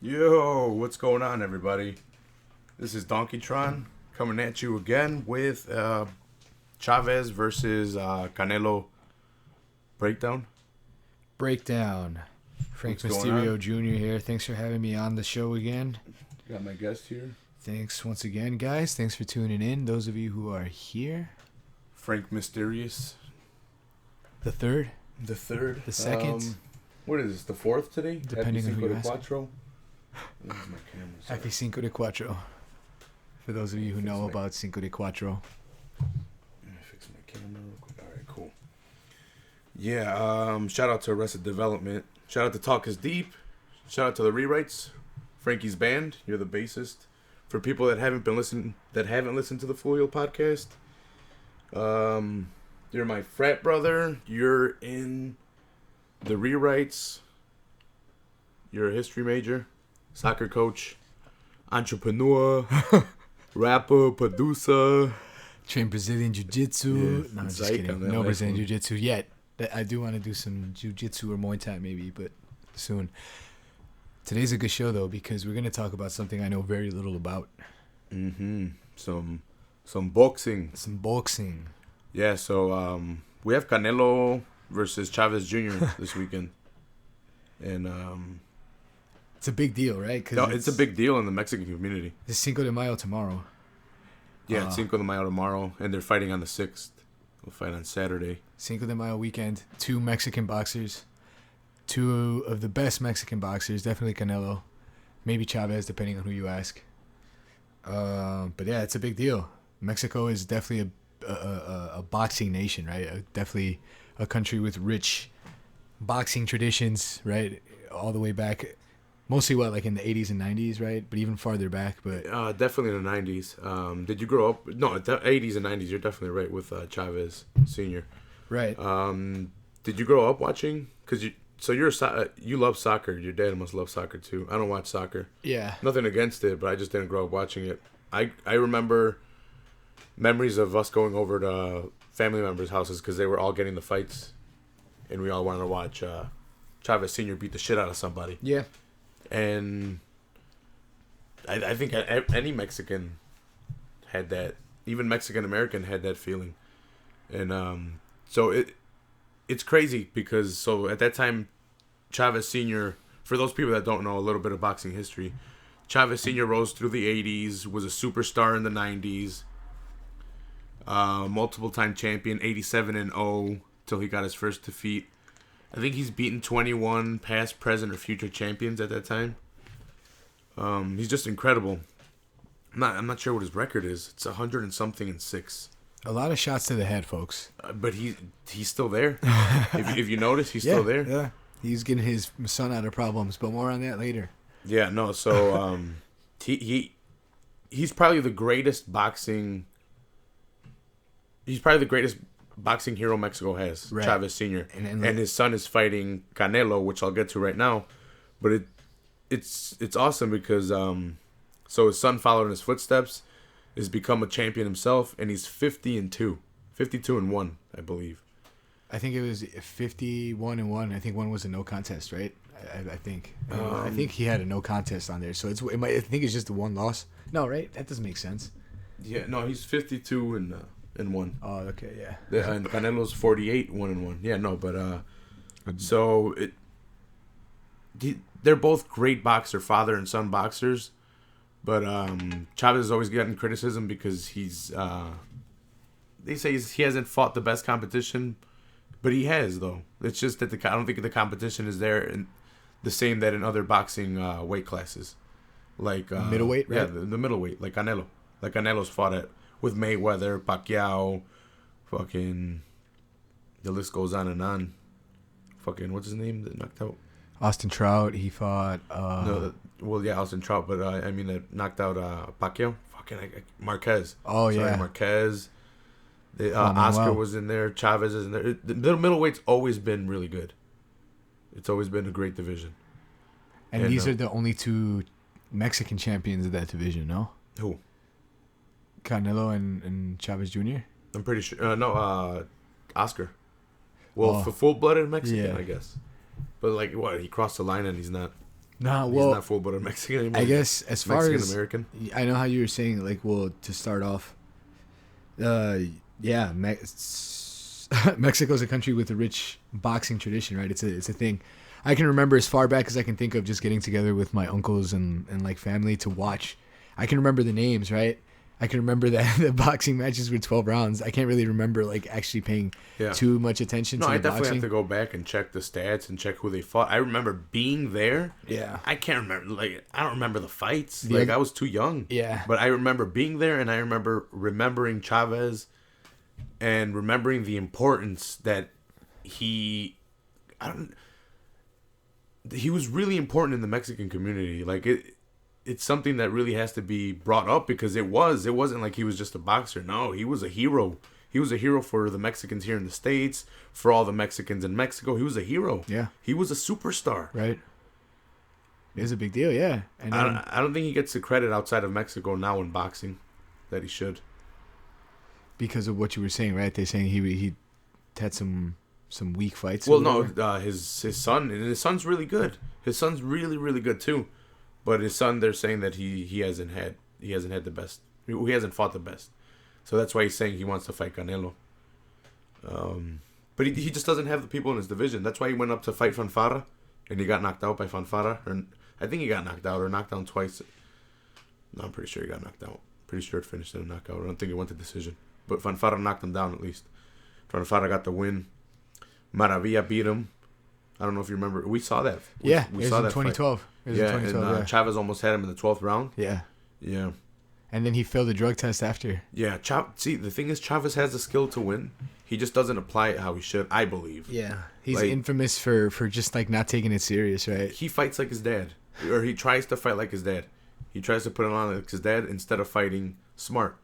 Yo, what's going on, everybody? This is Donkeytron coming at you again with Chavez versus Canelo breakdown. BreakDown. Frank What's going Mysterio on? Jr. here. Thanks for having me on the show again. Got my guest here, Thanks once again, guys. Thanks for tuning in. Those of you who are here. Frank Mysterious. The third, The third. the second. What is this, the fourth today? Depending on who you ask. Quattro. Where's my camera? Sorry. Happy Cinco de Cuatro. For those of you who know about Cinco de Cuatro. Let me fix my camera real quick. Alright, cool. Yeah, shout out to Arrested Development. Shout out to Talk is Deep. Shout out to the Rewrites. Frankie's band. You're the bassist. For people that haven't listened to the Full Wheel podcast, you're my frat brother. You're in the Rewrites. You're a history major, soccer coach, entrepreneur, rapper, producer. Train Brazilian Jiu-Jitsu. Yeah, No, I'm just psych kidding. on that No last Brazilian one. Jiu-Jitsu yet. I do want to do some Jiu-Jitsu or Muay Thai maybe, but soon. Today's a good show, though, because we're going to talk about something I know very little about. Some boxing. Some boxing. Yeah, so we have Canelo versus Chavez Jr. this weekend. And It's a big deal, right? it's a big deal in the Mexican community. It's Cinco de Mayo tomorrow. Yeah, it's Cinco de Mayo tomorrow, and they're fighting on the 6th. We'll fight on Saturday. Cinco de Mayo weekend. Two Mexican boxers. Two of the best Mexican boxers. Definitely Canelo. Maybe Chavez, depending on who you ask. But yeah, it's a big deal. Mexico is definitely a boxing nation, right? Definitely a country with rich boxing traditions, right? All the way back. Mostly like in the 80s and 90s, right? But even farther back. But Definitely in the 90s. Did you grow up? No, the 80s and 90s. You're definitely right with Chavez Sr. right. Did you grow up watching? You love soccer. Your dad must love soccer too. I don't watch soccer. Yeah. Nothing against it, but I just didn't grow up watching it. I remember memories of us going over to family members' houses because they were all getting the fights, and we all wanted to watch Chavez Sr. beat the shit out of somebody. Yeah. And I think any Mexican had that. Even Mexican American had that feeling. And so it's crazy because at that time, Chavez Sr., for those people that don't know a little bit of boxing history, Chavez Sr. rose through the 80s, was a superstar in the 90s, multiple-time champion, 87-0, till he got his first defeat. I think he's beaten 21 past, present, or future champions at that time. He's just incredible. I'm not sure what his record is. It's 100 and something and 6. A lot of shots to the head, folks. But he's still there. if you notice, he's still there. Yeah. He's getting his son out of problems, but more on that later. Yeah, no. So he's probably the greatest boxing. He's probably the greatest boxing hero Mexico has, Right. Chavez Sr. And his son is fighting Canelo, which I'll get to right now. But it's awesome because so his son followed in his footsteps, has become a champion himself, and he's 50-2, 52-1, I believe. I think it was 51-1. I think one was a no contest, right? I think. I think he had a no contest on there, so I think it's just the one loss. No, right? That doesn't make sense. Yeah, no, he's 52-1. Oh, okay, yeah. And Canelo's 48-1. Yeah, no, but so they're both great father and son boxers, but Chavez has always gotten criticism because they say he hasn't fought the best competition, but he has though. It's just that I don't think the competition is there and the same that in other boxing weight classes, like middleweight, right? Yeah, the middleweight, like Canelo. Like Canelo's fought with Mayweather, Pacquiao, fucking. The list goes on and on. Fucking what's his name that knocked out? Austin Trout, he fought. Austin Trout, but I mean that knocked out Pacquiao. Fucking Marquez. Oh, Sorry, yeah. Marquez. Oscar wow. was in there. Chavez is in there. The middleweight's always been really good. It's always been a great division. And these are the only two Mexican champions of that division, no? Who? Canelo and Chavez Jr.? I'm pretty sure. No, Oscar. Well, Oh. for full-blooded Mexican, Yeah. I guess. But like, what? He crossed the line and he's not. Nah, He's well, not full blooded Mexican anymore. I guess as far Mexican as American. I know how you were saying, like, well, to start off, yeah, Mexico's a country with a rich boxing tradition, right? It's a thing. I can remember as far back as I can think of just getting together with my uncles and like family to watch. I can remember the names, right? I can remember that the boxing matches were 12 rounds. I can't really remember like actually paying too much attention to the boxing. No, I definitely have to go back and check the stats and check who they fought. I remember being there. Yeah. I can't remember, like, I don't remember the fights. Like, I was too young. Yeah. But I remember being there, and I remember remembering Chavez and remembering the importance that he was really important in the Mexican community. Like, it's something that really has to be brought up because it wasn't like he was just a boxer. No, he was a hero. He was a hero for the Mexicans here in the States, for all the Mexicans in Mexico. He was a hero. Yeah. He was a superstar. Right. It was a big deal, yeah. And I don't think he gets the credit outside of Mexico now in boxing that he should. Because of what you were saying, right? They're saying he had some weak fights. Well, no, his son, and his son's really good. His son's really, really good too. But his son, they're saying that he hasn't had the best. He hasn't fought the best. So that's why he's saying he wants to fight Canelo. But he just doesn't have the people in his division. That's why he went up to fight Fanfara, and he got knocked out by Fanfara. Or I think he got knocked out or knocked down twice. No, I'm pretty sure he got knocked out. Pretty sure it finished in a knockout. I don't think it went to decision. But Fanfara knocked him down at least. Fanfara got the win. Maravilla beat him. I don't know if you remember. We saw that. We saw that in 2012. Fight. And Chavez almost had him in the 12th round. Yeah. Yeah. And then he failed the drug test after. Yeah. See, the thing is, Chavez has the skill to win. He just doesn't apply it how he should, I believe. Yeah. He's infamous for just, like, not taking it serious, right? He fights like his dad. Or he tries to fight like his dad. He tries to put it on like his dad instead of fighting smart.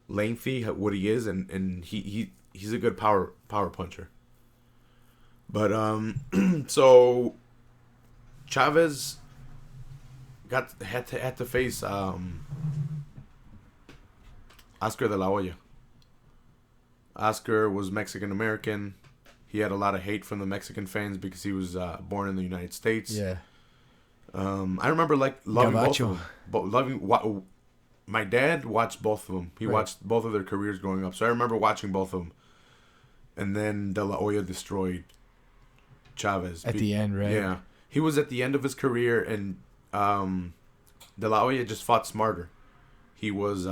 Lengthy, what he is, and he's a good power puncher. But, so Chavez had to face Oscar de la Hoya. Oscar was Mexican American. He had a lot of hate from the Mexican fans because he was born in the United States. Yeah. I remember loving both of them. My dad watched both of them. He watched both of their careers growing up, so I remember watching both of them. And then De La Hoya destroyed Chavez at the end, right? Yeah, he was at the end of his career, and De La Hoya just fought smarter. He was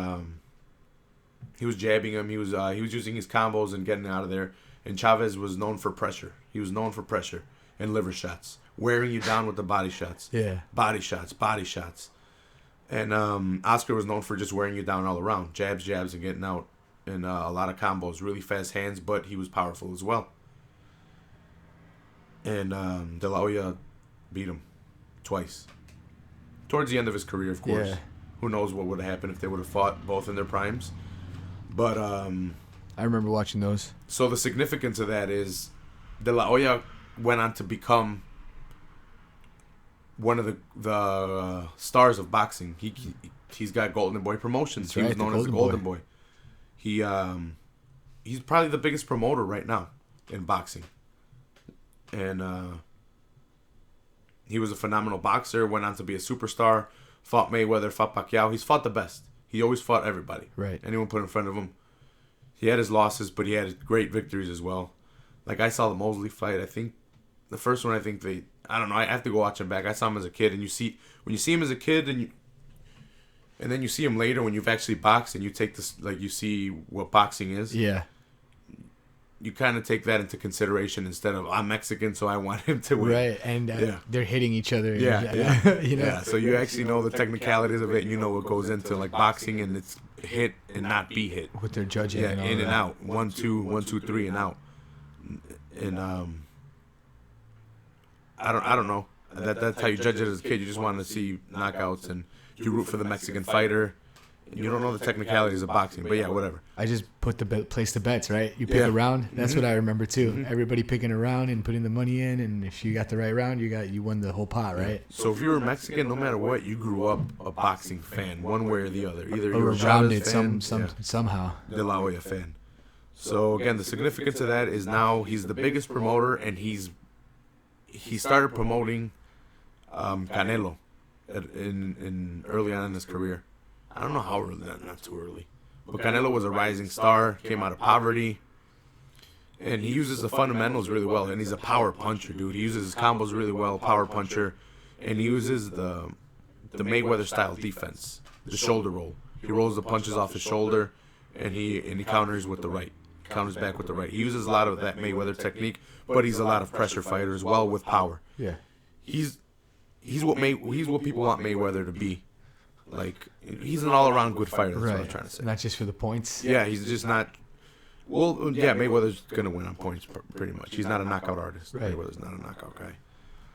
jabbing him. He was using his combos and getting out of there. And Chavez was known for pressure. He was known for pressure and liver shots, wearing you down with the body shots. Yeah, body shots. And Oscar was known for just wearing you down all around, jabs, and getting out, and a lot of combos, really fast hands, but he was powerful as well. And De La Hoya beat him twice. Towards the end of his career, of course. Yeah. Who knows what would have happened if they would have fought both in their primes. But I remember watching those. So the significance of that is De La Hoya went on to become one of the stars of boxing. He's got Golden Boy Promotions. That's he was known as the Golden Boy. He's probably the biggest promoter right now in boxing. And he was a phenomenal boxer, went on to be a superstar, fought Mayweather, fought Pacquiao. He's fought the best. He always fought everybody. Right. Anyone put in front of him. He had his losses, but he had great victories as well. Like, I saw the Mosley fight. I think the first one, I don't know, I have to go watch him back. I saw him as a kid, and when you see him as a kid, and then you see him later when you've actually boxed, and you take this, like, you see what boxing is. Yeah. You kind of take that into consideration instead of, I'm Mexican, so I want him to win. Right, and they're hitting each other. Yeah. You know? Yeah, so you actually know the technicalities of it, and you know what goes into, like, boxing, and it's hit and not be hit. With their judging. Yeah, in and out. 1, 2, 1, 2, 3, and out. And, I don't know. That's how you judge it as a kid. You just want to see knockouts, and you root for the Mexican fighter. You don't know the technicalities of boxing, but yeah, whatever. I just place the bets, right? You pick a round. That's what I remember too. Mm-hmm. Everybody picking a round and putting the money in, and if you got the right round, you won the whole pot, right? So if you were Mexican, no matter what, you grew up a boxing fan, one way or the other. Either you or were around it fan, somehow. De La Hoya fan. So again, the significance of that is now he's the biggest promoter, and he started promoting Canelo in early on in his career. I don't know how early, not too early. But Canelo was a rising star, came out of poverty, and he uses the fundamentals really well. And he's a power puncher, dude. He uses his combos really well, power puncher, and he uses the Mayweather style defense, the shoulder roll. He rolls the punches off his shoulder, and he counters with the right. Counters back with the right. He uses a lot of that Mayweather technique, but he's a lot of pressure fighter as well with power. Yeah. He's what people want Mayweather to be. Like, he's an all-around good fighter. That's what I'm trying to say. Not just for the points. Yeah, he's just not. Well, yeah, Mayweather's gonna win on points pretty much. He's not a knockout artist. Right. Mayweather's not a knockout guy.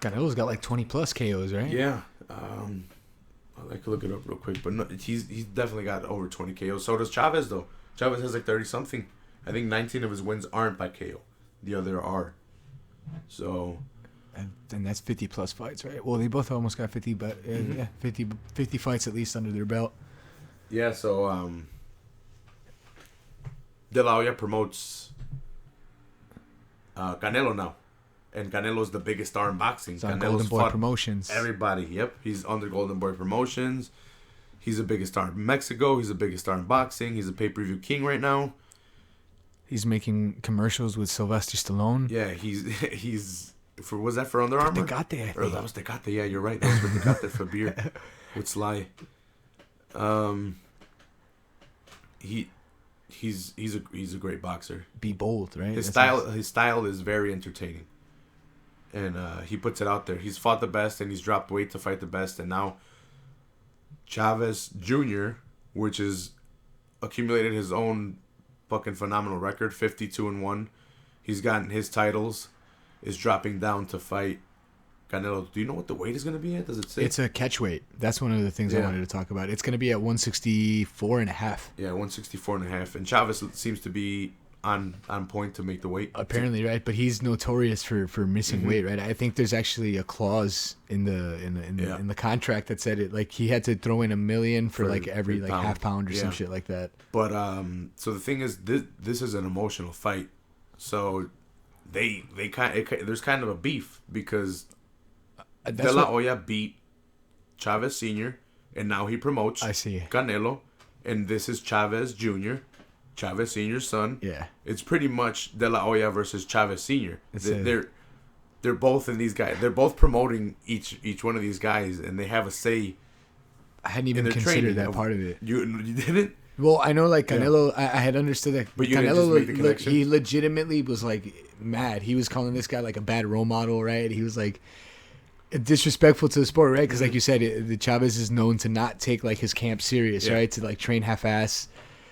Canelo's got like 20 plus KOs, right? Yeah. I'd like to look it up real quick, but no, he's definitely got over 20 KOs. So does Chavez, though. Chavez has like 30-something. I think 19 of his wins aren't by KO. The other are. So. And that's 50 plus fights, right? Well, they both almost got 50, but yeah, 50 fights at least under their belt. Yeah, so De La Hoya promotes Canelo now. And Canelo's the biggest star in boxing. It's on Canelo's Golden Boy Promotions. Everybody, yep. He's under Golden Boy Promotions. He's the biggest star in Mexico. He's the biggest star in boxing. He's a pay-per-view king right now. He's making commercials with Sylvester Stallone. Yeah, he's was that for Under Armour? Tecate, I think. Or that was Tecate. Yeah, you're right. That was for Tecate for beer with Sly. He's a great boxer. Be bold, right? His style is very entertaining, and he puts it out there. He's fought the best, and he's dropped weight to fight the best, and now Chavez Jr., which is accumulated his own fucking phenomenal record, 52-1. He's gotten his titles. Is dropping down to fight Canelo. Do you know what the weight is going to be at? Does it say? It's a catch weight. That's one of the things I wanted to talk about. It's going to be at 164 and a half. Yeah, 164 and a half. And Chavez seems to be on point to make the weight. Apparently, right? But he's notorious for missing weight, right? I think there's actually a clause in the contract that said it, like he had to throw in $1 million for like every like half pound or some shit like that. But so the thing is, this is an emotional fight. So there's kind of a beef because De La Hoya beat Chavez Sr. and now he promotes Canelo, and this is Chavez Jr., Chavez Sr.'s son. Yeah, it's pretty much De La Hoya versus Chavez Sr. They're both in these guys. They're both promoting each one of these guys, and they have a say. I hadn't even considered that part of it. You didn't? Well, I know like Canelo. Yeah. I had understood that, but you Canelo didn't just make the connection? He legitimately was like mad. He was calling this guy like a bad role model, right? He was like disrespectful to the sport, right? Because like you said, the Chavez is known to not take like his camp serious, right? To like train half-ass,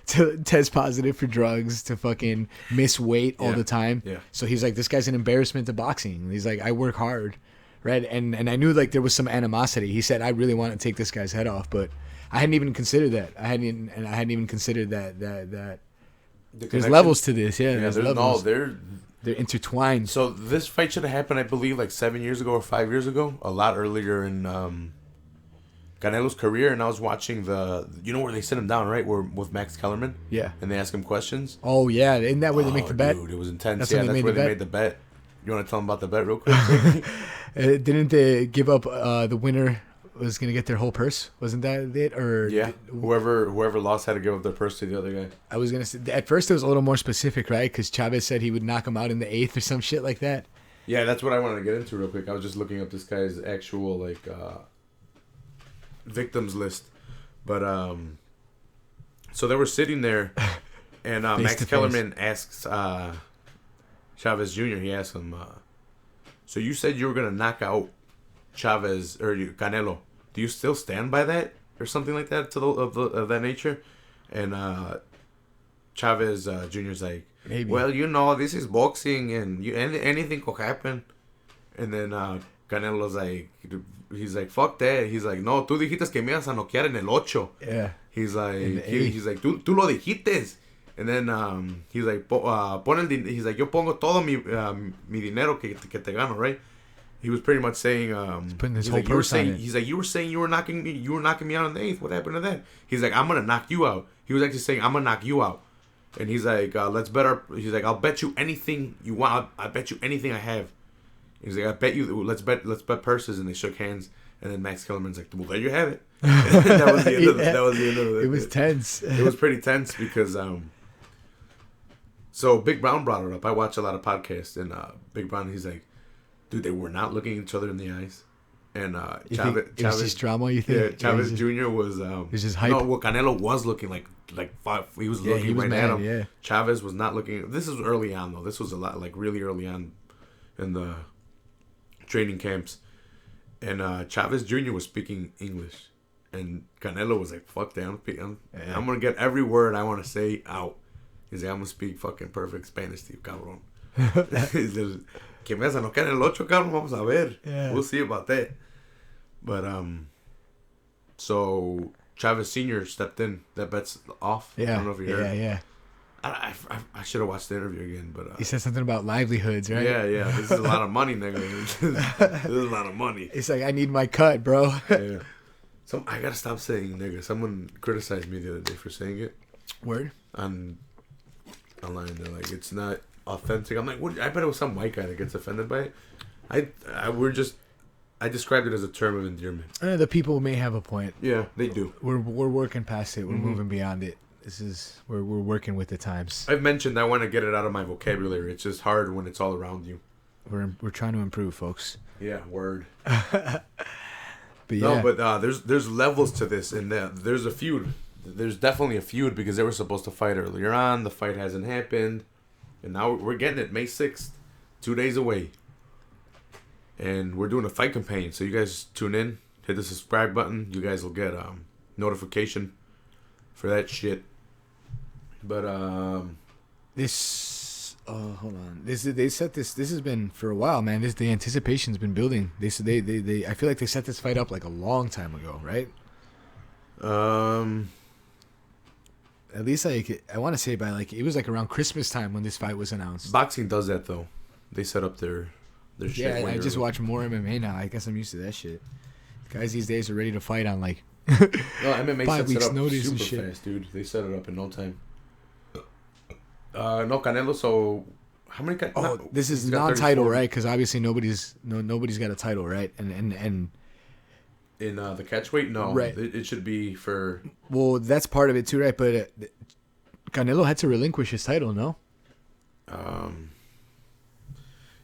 to test positive for drugs, to fucking miss weight all the time. Yeah. So he's like, this guy's an embarrassment to boxing. He's like, I work hard, right? And I knew like there was some animosity. He said, I really want to take this guy's head off, but I hadn't even considered that. I hadn't even considered that there's levels to this. Yeah, there's levels. They're intertwined. So this fight should have happened, I believe, like 7 years ago or 5 years ago. A lot earlier in Canelo's career. And I was watching where they sit him down, right? With Max Kellerman. Yeah. And they ask him questions. Oh yeah, isn't that where they make the bet? Dude, it was intense. That's that's where they made the bet. You want to tell them about the bet real quick? Didn't they give up the winner? Was gonna get their whole purse, wasn't that it? Or whoever lost had to give up their purse to the other guy. I was gonna say at first it was a little more specific, right? Because Chavez said he would knock him out in the 8th or some shit like that. Yeah, that's what I wanted to get into real quick. I was just looking up this guy's actual like victims list, but so they were sitting there, and Max Kellerman asks Chavez Jr. He asked him, so you said you were gonna knock out Chavez or Canelo, do you still stand by that or something like that of that nature? And Chavez Jr.'s like, maybe. Well, this is boxing and anything could happen. And then Canelo's like, he's like, fuck that. He's like, no, tú dijiste que me ibas a noquear en el 8. Yeah. He's like, he's like, tú lo dijiste. And then he's like, he's like, yo pongo todo mi dinero que te gano, right? He was pretty much saying, putting his whole purse on it. He's like, you were saying you were knocking me out in the 8th. What happened to that? He's like, I'm gonna knock you out. He was actually saying, I'm gonna knock you out. And he's like, let's bet he's like, I'll bet you anything you want. I'll bet you anything I have. He's like, I bet you. Let's bet purses, and they shook hands. And then Max Kellerman's like, well, there you have it. That was the end of it. It was tense. It was pretty tense because so Big Brown brought it up. I watch a lot of podcasts, and Big Brown, he's like, dude, they were not looking each other in the eyes. And Chavez, it was just drama, you think? Yeah, Chavez Jr. was just hype. No, well, Canelo was looking like he was looking right at him. Yeah. Chavez was not looking. This is early on though. This was a lot like really early on in the training camps, and Chavez Jr. was speaking English, and Canelo was like, "Fuck that! I'm gonna get every word I want to say out." He's like, "I'm gonna speak fucking perfect Spanish to you, cabrón." He says, "Que me no queda en el ocho, cabrón. Vamos a ver. Yeah. We'll see about that." But so Chavez Sr. stepped in. That bet's off. Yeah. I don't know if you heard. Yeah. I should have watched the interview again, but He said something about livelihoods, right? Yeah. This is a lot of money, nigga. This is a lot of money. It's like, I need my cut, bro. Yeah. So I gotta stop saying nigga. Someone criticized me the other day for saying it. Word. Online, they're like, it's not authentic. I'm like, what? I bet it was some white guy that gets offended by it. I described it as a term of endearment. The people may have a point. Yeah, they do. We're working past it. We're moving beyond it. We're working with the times. I've mentioned I want to get it out of my vocabulary. It's just hard when it's all around you. We're trying to improve, folks. Yeah, word. But yeah. No, but there's levels to this, and there's a feud. There's definitely a feud because they were supposed to fight earlier on. The fight hasn't happened, and now we're getting it May 6th, 2 days away. And we're doing a fight campaign, so you guys tune in, hit the subscribe button. You guys will get notification for that shit. But hold on. They set this. This has been for a while, man. The anticipation's been building. They I feel like they set this fight up like a long time ago, right? At least like I want to say by like it was like around Christmas time when this fight was announced. Boxing does that though. They set up their shit. Yeah, I just watch more MMA now. I guess I'm used to that shit. Guys these days are ready to fight on like no, MMA 5 sets weeks it up notice and super shit. fast, dude. They set it up in no time. No, Canelo. So how many? This is non-title, right? Because obviously nobody's got a title, right? And in the catchweight, no, right. It should be for. Well, that's part of it too, right? But Canelo had to relinquish his title, no?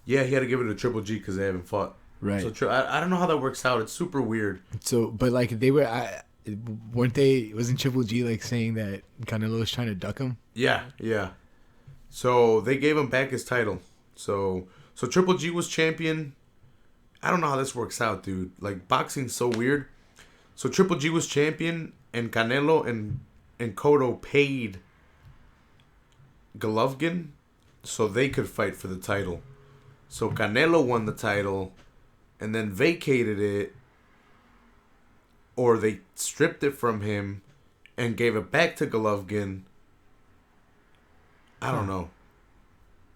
Yeah, he had to give it to Triple G because they haven't fought. Right. So I don't know how that works out. It's super weird. So, but like they were, weren't they? Wasn't Triple G like saying that Canelo was trying to duck him? Yeah. So they gave him back his title. So Triple G was champion. I don't know how this works out, dude. Like boxing's so weird. So Triple G was champion, and Canelo and Cotto paid Golovkin so they could fight for the title. So Canelo won the title, and then vacated it, or they stripped it from him, and gave it back to Golovkin. I don't know.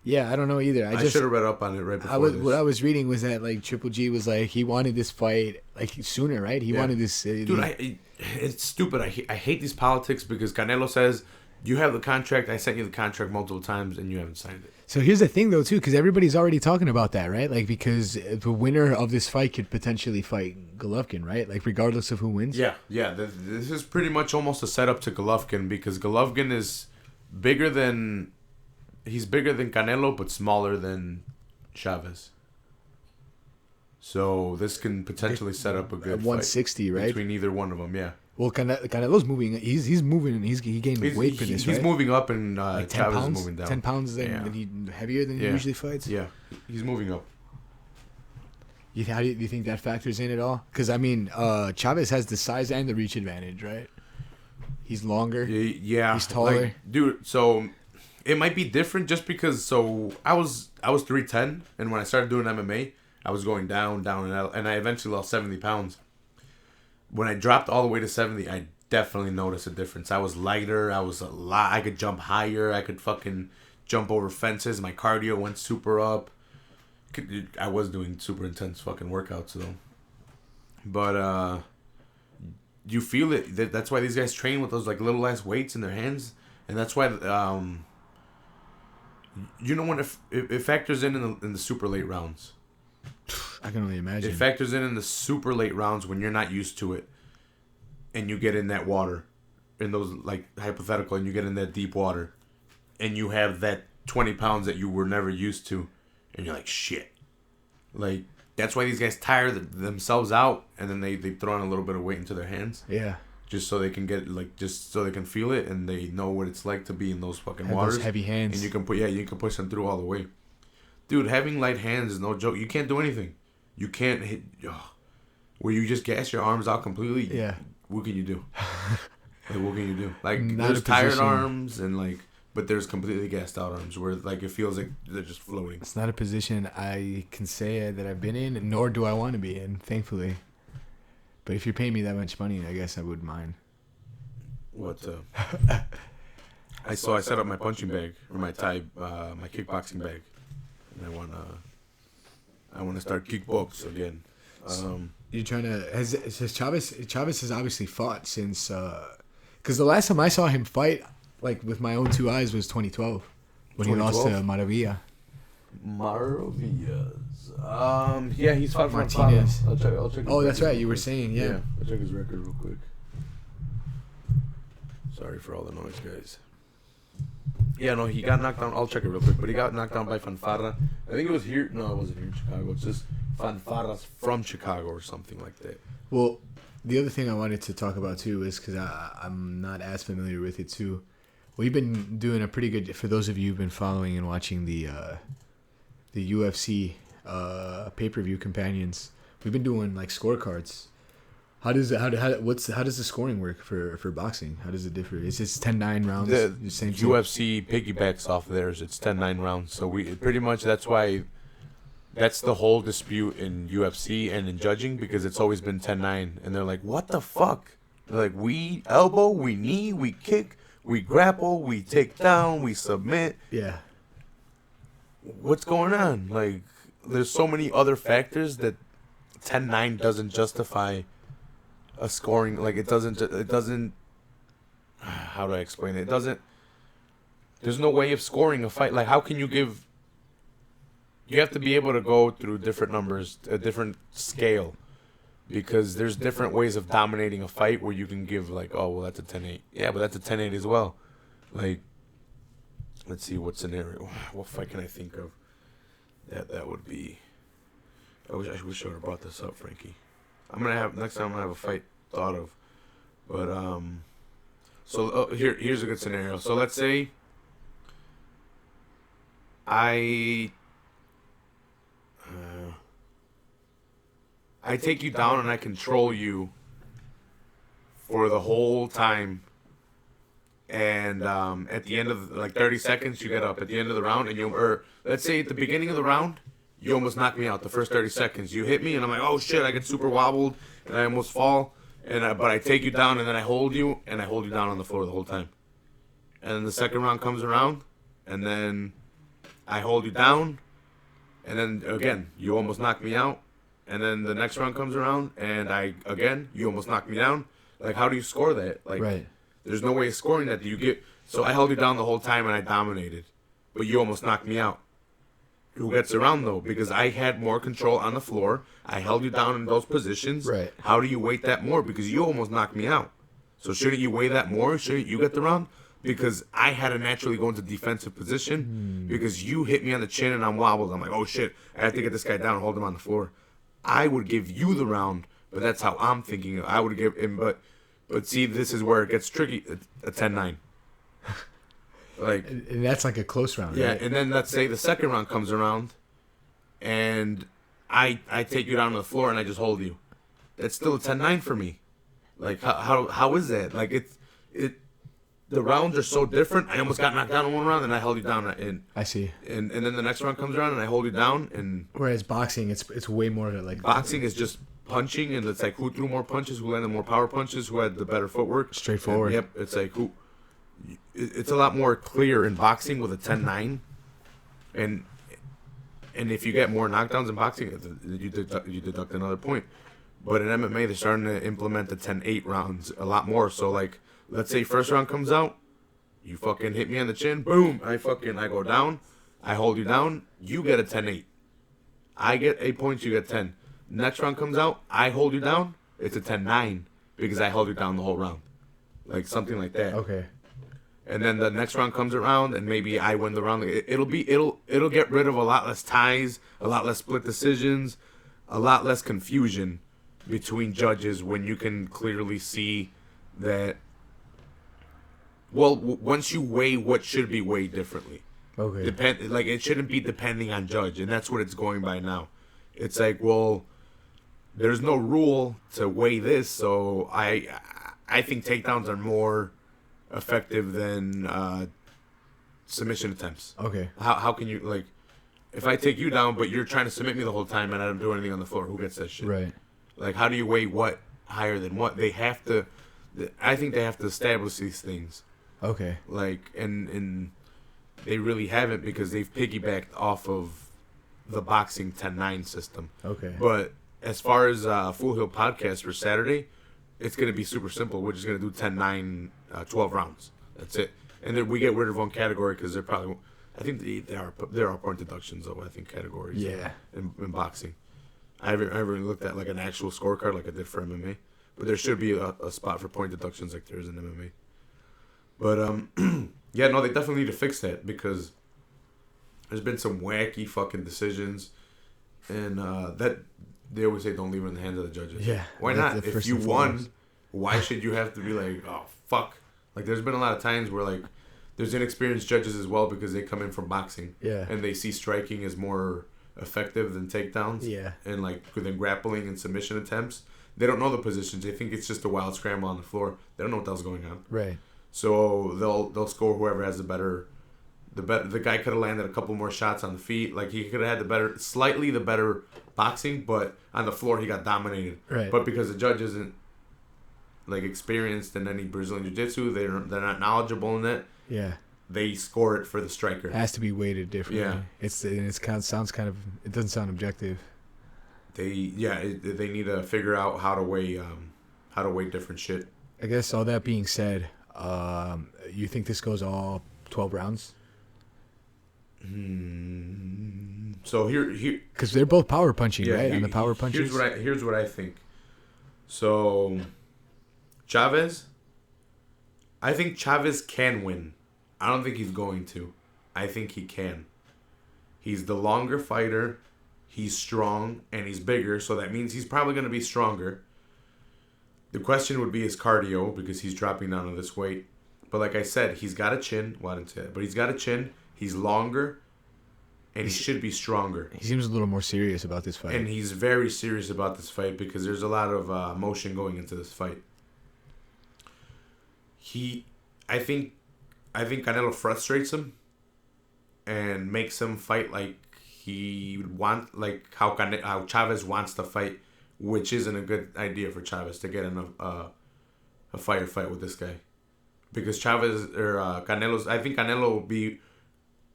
Yeah, I don't know either. I should have read up on it right before this. What I was reading was that like Triple G was like he wanted this fight like sooner, right? He wanted this. Dude, it's stupid. I hate these politics because Canelo says you have the contract. I sent you the contract multiple times and you haven't signed it. So here's the thing though too, because everybody's already talking about that, right? Like because the winner of this fight could potentially fight Golovkin, right? Like regardless of who wins. Yeah. This is pretty much almost a setup to Golovkin because Golovkin is bigger than. He's bigger than Canelo, but smaller than Chavez. So this can potentially set up a good 160, fight right? between either one of them, yeah. Well, Canelo's moving. He's moving. He gained weight for this, right? He's moving up, and like 10 Chavez pounds? is moving down. 10 pounds heavier than he usually fights? Yeah, he's moving up. Do you think that factors in at all? Because, I mean, Chavez has the size and the reach advantage, right? He's longer. Yeah. He's taller. Like, dude, so it might be different just because, I was 310, and when I started doing MMA, I was going down, and I eventually lost 70 pounds. When I dropped all the way to 70, I definitely noticed a difference. I was lighter. I could jump higher. I could fucking jump over fences. My cardio went super up. I was doing super intense fucking workouts though. But you feel it. That's why these guys train with those like little ass weights in their hands, and that's why when it factors in the super late rounds. I can only imagine. It factors in the super late rounds when you're not used to it, and you get in that water, in those like hypothetical, and you get in that deep water, and you have that 20 pounds that you were never used to, and you're like shit. Like that's why these guys tire themselves out, and then they throw in a little bit of weight into their hands. Yeah. Just so they can just so they can feel it, and they know what it's like to be in those fucking waters. Those heavy hands. And you can push them through all the way. Dude, having light hands is no joke. You can't do anything. You can't hit. Where you just gas your arms out completely. Yeah. What can you do? Like, what can you do? Like, Not there's a tired position. arms and like, but there's completely gassed out arms where like it feels like they're just floating. It's not a position I can say that I've been in, nor do I want to be in, thankfully. But if you're paying me that much money, I guess I wouldn't mind. What? I set up my punching bag or my my kickboxing bag, and I wanna start kickbox again. You're trying to has Chavez has obviously fought since because the last time I saw him fight like with my own two eyes was 2012 when he lost to Maravilla. Maravillas. Yeah, he's fought Martinez. I'll check. Oh, that's right. You were saying, yeah. I'll check his record real quick. Sorry for all the noise, guys. Yeah, no, he got knocked down. I'll check it real quick, but he got knocked down by Fanfara. I think it was here. No, it wasn't here in Chicago. It's just Fanfara's from Chicago or something like that. Well, the other thing I wanted to talk about too is because I'm not as familiar with it too. We've been doing a pretty good. For those of you who've been following and watching the UFC pay-per-view companions, we've been doing like scorecards. How does the scoring work for boxing? How does it differ? Is it 10-9 rounds? The same UFC piggybacks off of theirs. It's 10-9 rounds. So we pretty much that's the whole dispute in UFC and in judging because it's always been 10-9 and they're like, what the fuck? They're like, we elbow, we knee, we kick, we grapple, we take down, we submit. Yeah. What's going on? Like, there's so many other factors that 10-9 doesn't justify a scoring. Like, it doesn't. How do I explain it? It doesn't. There's no way of scoring a fight. Like, how can you give? You have to be able to go through different numbers, a different scale, because there's different ways of dominating a fight where you can give like, oh well, that's a 10-8. Yeah, but that's a 10-8 as well. Like, let's see what scenario. What fight can I think of? That would be. I wish I would have brought this up, Frankie. Next time I'm gonna have a fight thought of, but so here's a good scenario. So let's say I take you down and I control you for the whole time, and at the end of like 30 seconds you get up at the end of the round and let's say at the beginning of the round. You almost knock me out the first 30 seconds. You hit me, and I'm like, oh, shit, I get super wobbled, and I almost fall. But I take you down, and then I hold you down on the floor the whole time. And then the second round comes around, and then I hold you down, and then, again, you almost knock me out. And then the next round comes around, and you almost knock me down. Like, how do you score that? Like, right. There's no way of scoring that. So I held you down the whole time, and I dominated. But you almost knocked me out. Who gets around though? Because I had more control on the floor. I held you down in those positions. Right. How do you weight that more? Because you almost knocked me out. So shouldn't you weigh that more? Shouldn't you get the round? Because I had to naturally go into defensive position. Because you hit me on the chin and I'm wobbled. I'm like, oh shit, I have to get this guy down and hold him on the floor. I would give you the round, but that's how I'm thinking. I would give him, but see, this is where it gets tricky. A 10-9. Like, and that's like a close round. Yeah, right? and then let's say the second round comes around, and I take you down to the floor and I just hold you. That's still a 10-9 for me. Like how is that? Like the rounds are so different. I almost got knocked down in one round and I held you down. And I see. And then the next round comes around and I hold you down. And whereas boxing, it's way more like boxing is just punching and it's like who threw more punches, who landed more power punches, who had the better footwork. Straightforward. And, yep, it's like who. It's a lot more clear in boxing with a 10-9, and if you get more knockdowns in boxing, you deduct another point. But in MMA, they're starting to implement the 10-8 rounds a lot more. So like, let's say first round comes out, you fucking hit me on the chin, boom, I go down, I hold you down, you get a 10-8. I get 8 points, you get 10. Next round comes out, I hold you down, it's a 10-9 because I held you down the whole round. Like something like that. Okay. And then the next round comes around, and maybe I win the round. It'll get rid of a lot less ties, a lot less split decisions, a lot less confusion between judges when you can clearly see that. Well, once you weigh what should be weighed differently, Okay. it shouldn't be depending on judge, and that's what it's going by now. It's like, well, there's no rule to weigh this, so I think takedowns are more effective than submission attempts. Okay. How can you, like, if I take you down but you're trying to submit me the whole time and I don't do anything on the floor, who gets that shit? Right. Like, how do you weigh what higher than what? They have to. I think they have to establish these things. Okay. Like, and they really haven't because they've piggybacked off of the boxing 10-9 system. Okay. But as far as Full Hill Podcast for Saturday, it's going to be super simple. We're just going to do 10-9, 12 rounds. That's it. And then we get rid of one category because they're probably, I think there are point deductions, though, I think, categories. Yeah. In boxing. I haven't looked at, like, an actual scorecard like I did for MMA. But there should be a spot for point deductions like there is in MMA. But, yeah, no, they definitely need to fix that because there's been some wacky fucking decisions. And that they always say don't leave it in the hands of the judges. Yeah. Why not? If you won, why should you have to be like, oh, fuck? Like, there's been a lot of times where, like, there's inexperienced judges as well because they come in from boxing. Yeah. And they see striking as more effective than takedowns. Yeah. And, like, than grappling and submission attempts. They don't know the positions. They think it's just a wild scramble on the floor. They don't know what the hell's going on. Right. So they'll score whoever has the better. The guy could have landed a couple more shots on the feet. Like, he could have had slightly the better boxing, but on the floor he got dominated. Right. But because the judge isn't, like, experienced in any Brazilian Jiu-Jitsu, they're not knowledgeable in it. Yeah. They score it for the striker. It has to be weighted differently. Yeah. It doesn't sound objective. They need to figure out how to weigh different shit. I guess all that being said, you think this goes all 12 rounds? So here, because they're both power punching, right? And the power punches. Here's what I think. So, Chavez, I think Chavez can win. I don't think he's going to. I think he can. He's the longer fighter. He's strong and he's bigger, so that means he's probably going to be stronger. The question would be his cardio because he's dropping down to this weight. But like I said, he's got a chin. Well, I didn't say that, but he's got a chin. He's longer, and he should be stronger. He seems a little more serious about this fight. And he's very serious about this fight because there's a lot of emotion going into this fight. I think Canelo frustrates him and makes him fight like he would want, like how Chavez wants to fight, which isn't a good idea for Chavez to get in a fight with this guy. Because Chavez or I think Canelo will be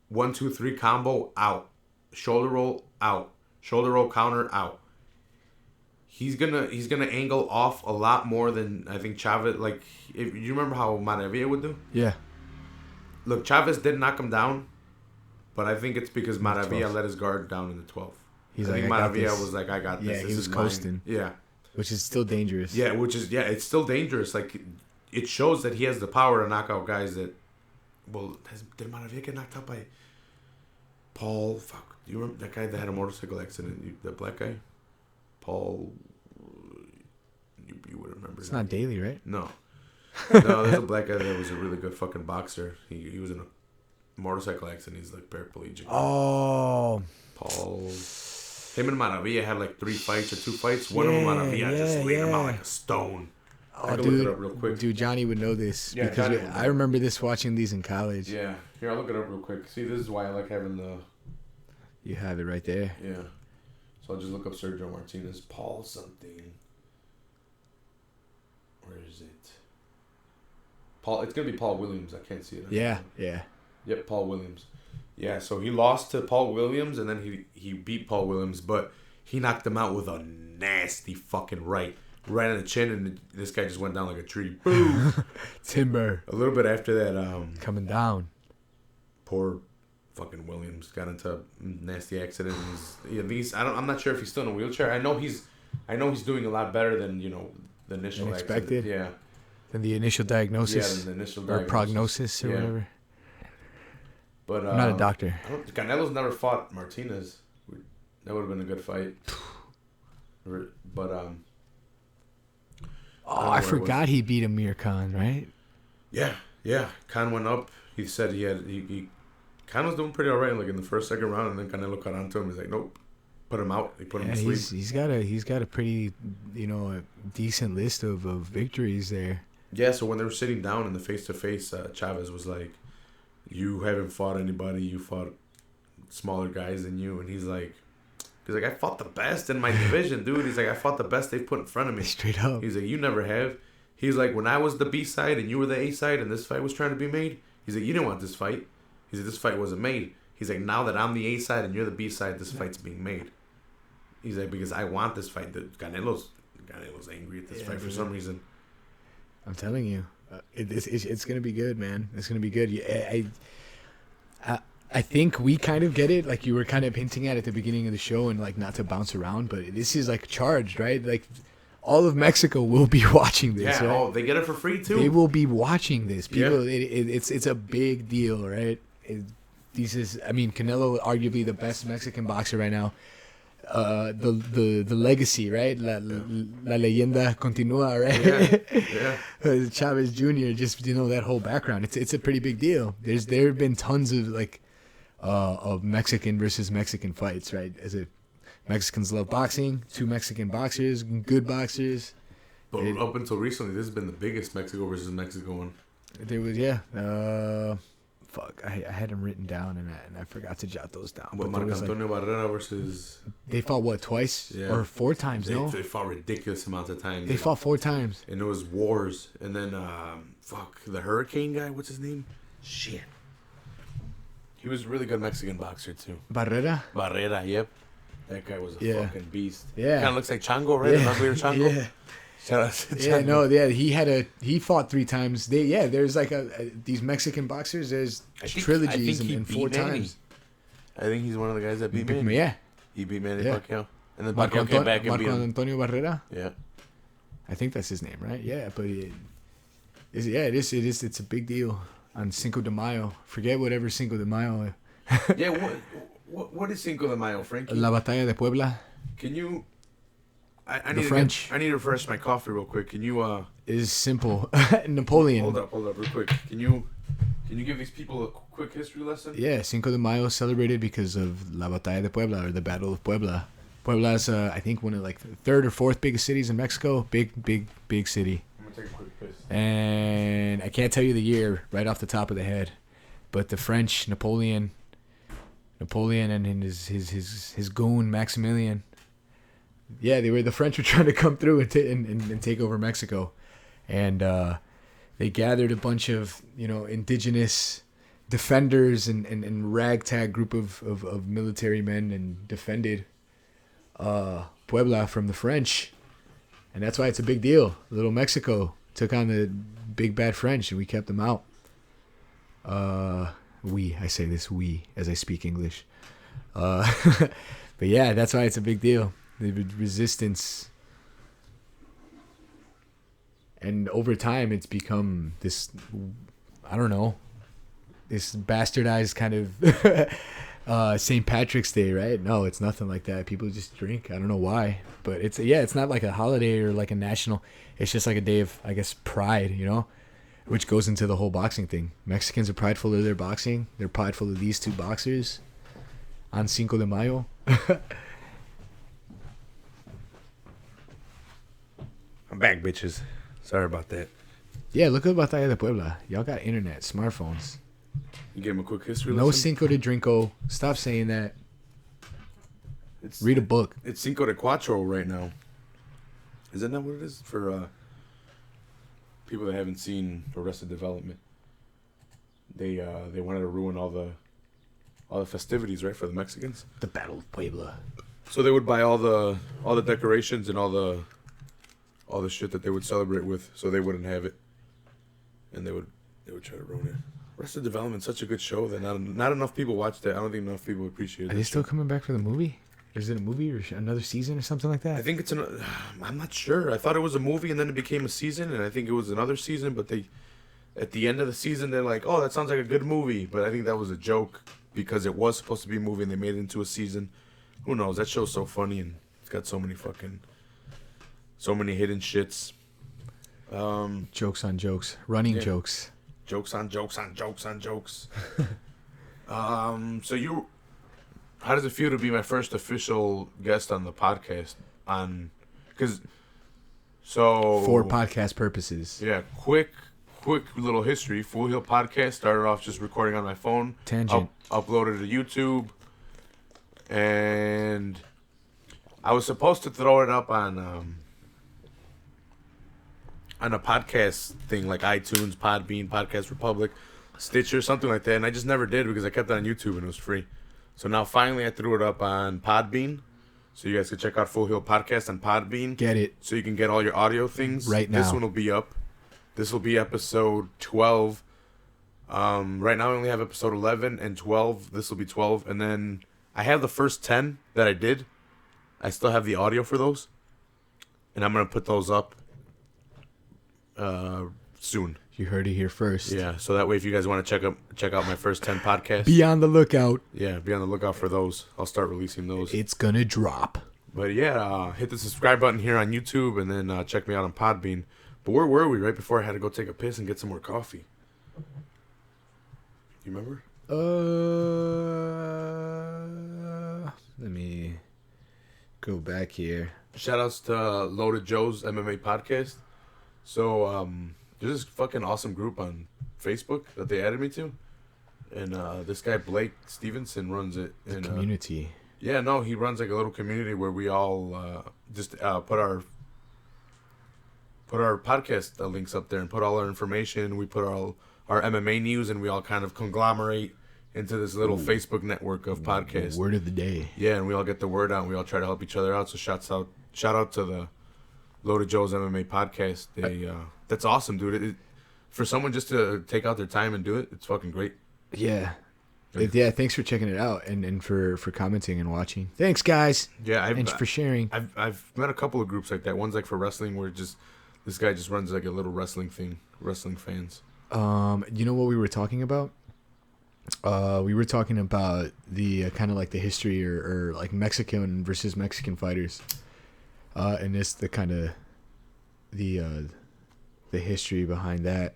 1, 2, 3 combo out, shoulder roll out, shoulder roll counter out. He's gonna angle off a lot more than I think Chavez. Like, if you remember how Maravilla would do. Yeah. Look, Chavez did knock him down, but I think it's because Maravilla let his guard down in the 12th. I think Maravilla was like, I got this. Yeah, this he was coasting. Mine. Yeah. Which is still dangerous. Yeah, it's still dangerous. Like, it shows that he has the power to knock out guys that. Well, did Maravilla get knocked out by Paul? Fuck. Do you remember that guy that had a motorcycle accident? The black guy? Paul. You would remember. It's not Daly, right? No. No, there's a black guy that was a really good fucking boxer. He was in a motorcycle accident. He's like paraplegic. Oh. Paul. Him and Maravilla had like 3 fights or 2 fights. One of them, Maravilla just laid him out like a stone. Oh, dude, look it up real quick. Dude, Johnny would know this. Yeah, because I remember this watching these in college. Yeah. Here, I'll look it up real quick. See, this is why I like having the... You have it right there. Yeah. So I'll just look up Sergio Martinez. Paul something. Where is it? Paul. It's going to be Paul Williams. I can't see it. Yeah. Yep, Paul Williams. Yeah, so he lost to Paul Williams, and then he beat Paul Williams, but he knocked him out with a nasty fucking right in the chin, and this guy just went down like a tree. Boom! Timber. A little bit after that, coming down. Poor fucking Williams got into a nasty accident. And I'm not sure if he's still in a wheelchair. I know he's doing a lot better than the initial expected. accident. Yeah. Than the initial diagnosis. Yeah, the initial diagnosis. Or prognosis or whatever. But I'm not a doctor. Canelo's never fought Martinez. That would have been a good fight. But I forgot he beat Amir Khan, right? Yeah. Khan went up. He said Khan was doing pretty alright, like in the second round, and then Canelo caught on to him. He's like, nope, put him out. He put him to sleep. He's got a pretty, a decent list of victories there. Yeah. So when they were sitting down in the face-to-face, Chavez was like, "You haven't fought anybody. You fought smaller guys than you," and he's like, I fought the best in my division, dude. He's like, I fought the best they've put in front of me. Straight up. He's like, you never have. He's like, when I was the B side and you were the A side and this fight was trying to be made, he's like, you didn't want this fight. He's like, this fight wasn't made. He's like, now that I'm the A side and you're the B side, this fight's being made. He's like, because I want this fight. Canelo's angry at this fight for some reason. I'm telling you, it's gonna be good, man. It's gonna be good. I think we kind of get it, like you were kind of hinting at the beginning of the show, and like not to bounce around, but this is like charged, right? Like all of Mexico will be watching this. Yeah, right? They get it for free too. They will be watching this. People, it's a big deal, right? Canelo, arguably the best Mexican boxer right now. The legacy, right? La leyenda continúa, right? Yeah. Chavez Jr. Just that whole background. It's a pretty big deal. There have been tons of of Mexican versus Mexican fights, right? Mexicans love boxing. 2 Mexican boxers, good boxers. But up until recently, this has been the biggest Mexico versus Mexico one. There was I had them written down and I forgot to jot those down. But Marco Antonio Barrera versus... They fought what, twice? Yeah. Or 4 times, They fought ridiculous amounts of times. They fought 4 times. And it was wars. And then, the Hurricane guy, what's his name? Shit. He was a really good Mexican boxer, too. Barrera, yep. That guy was a fucking beast. Yeah. Kind of looks like Chango, right? Yeah. An uglier Chango. Yeah. Shout out to Chango. He fought 3 times. There's like these Mexican boxers. There's trilogies and 4 times. I think he's one of the guys that beat Manny. Yeah, he beat Manny Pacquiao, and then Pacquiao came back and beat him. Marco Antonio Barrera. Yeah, I think that's his name, right? Yeah, but it's a big deal on Cinco de Mayo. Forget whatever Cinco de Mayo. Yeah, what is Cinco de Mayo, Frankie? La Batalla de Puebla. Can you? I need I need to refresh my coffee real quick. Can you? Is simple. Napoleon. Hold up, real quick. Can you give these people a quick history lesson? Yeah, Cinco de Mayo celebrated because of La Batalla de Puebla, or the Battle of Puebla. Puebla is, I think, one of the 3rd or 4th biggest cities in Mexico. Big city. I'm gonna take a quick piss. And I can't tell you the year right off the top of the head, but the French, Napoleon and his goon Maximilian. Yeah, the French were trying to come through and take over Mexico, and they gathered a bunch of indigenous defenders and ragtag group of military men and defended Puebla from the French, and that's why it's a big deal. Little Mexico took on the big bad French, and we kept them out. I say this as I speak English, but yeah, that's why it's a big deal. The resistance, and over time it's become this, I don't know, this bastardized kind of St. Patrick's Day, right? No, it's nothing like that. People just drink. I don't know why, but it's not like a holiday or like a national. It's just like a day of, I guess, pride, which goes into the whole boxing thing. Mexicans are prideful of their boxing. They're prideful of these 2 boxers on Cinco de Mayo. I'm back, bitches. Sorry about that. Yeah, look at Batalla de Puebla. Y'all got internet, smartphones. You give him a quick history lesson? No Cinco de Drinko. Stop saying that. Read a book. It's Cinco de Cuatro right now. Isn't that what it is? For people that haven't seen Arrested Development. They wanted to ruin all the festivities, right, for the Mexicans? The Battle of Puebla. So they would buy all the decorations and all the shit that they would celebrate with, so they wouldn't have it, and they would try to ruin it. Arrested Development's such a good show that not enough people watched it. I don't think enough people appreciate it. Are they still coming back for the movie? Is it a movie or another season or something like that? I think it's I'm not sure. I thought it was a movie and then it became a season, and I think it was another season. But at the end of the season, they're like, "Oh, that sounds like a good movie." But I think that was a joke because it was supposed to be a movie and they made it into a season. Who knows? That show's so funny and it's got so many hidden shits. Jokes on jokes, running jokes. Jokes on jokes on jokes on jokes. So how does it feel to be my first official guest on the podcast? For podcast purposes. Yeah, quick little history. Full Hill Podcast started off just recording on my phone. Tangent. Uploaded to YouTube, and I was supposed to throw it up on a podcast thing like iTunes, Podbean, Podcast Republic, Stitcher, something like that, and I just never did because I kept it on YouTube and it was free. So now finally I threw it up on Podbean, so you guys can check out Full Hill Podcast on Podbean. Get it. So you can get all your audio things. Right now. This one will be up. This will be episode 12. Right now I only have episode 11 and 12. This will be 12. And then I have the first 10 that I did. I still have the audio for those. And I'm going to put those up soon. You heard it here first. Yeah, so that way if you guys want to check out my first 10 podcasts. Be on the lookout. Yeah, be on the lookout for those. I'll start releasing those. It's going to drop. But yeah, hit the subscribe button here on YouTube and then check me out on Podbean. But where were we right before I had to go take a piss and get some more coffee? You remember? Let me go back here. Shoutouts to Loaded Joe's MMA podcast. So there's this fucking awesome group on Facebook that they added me to, and this guy Blake Stevenson runs it. And, Community. Yeah, no, he runs like a little community where we all just put our podcast links up there and put all our information. We put all our MMA news, and we all kind of conglomerate into this little Facebook network of podcasts. Word of the day. Yeah, and we all get the word out, and we all try to help each other out. So shout out to the Loaded Joe's MMA podcast. That's awesome, dude. For someone just to take out their time and do it, it's fucking great. Yeah. Yeah, thanks for checking it out and for commenting and watching. Thanks, guys. Yeah, thanks for sharing. I've met a couple of groups like that. One's like for wrestling, where this guy just runs like a little wrestling thing, wrestling fans. You know what we were talking about? We were talking about the kind of like the history or like Mexican versus Mexican fighters, and it's the kind of the history behind that,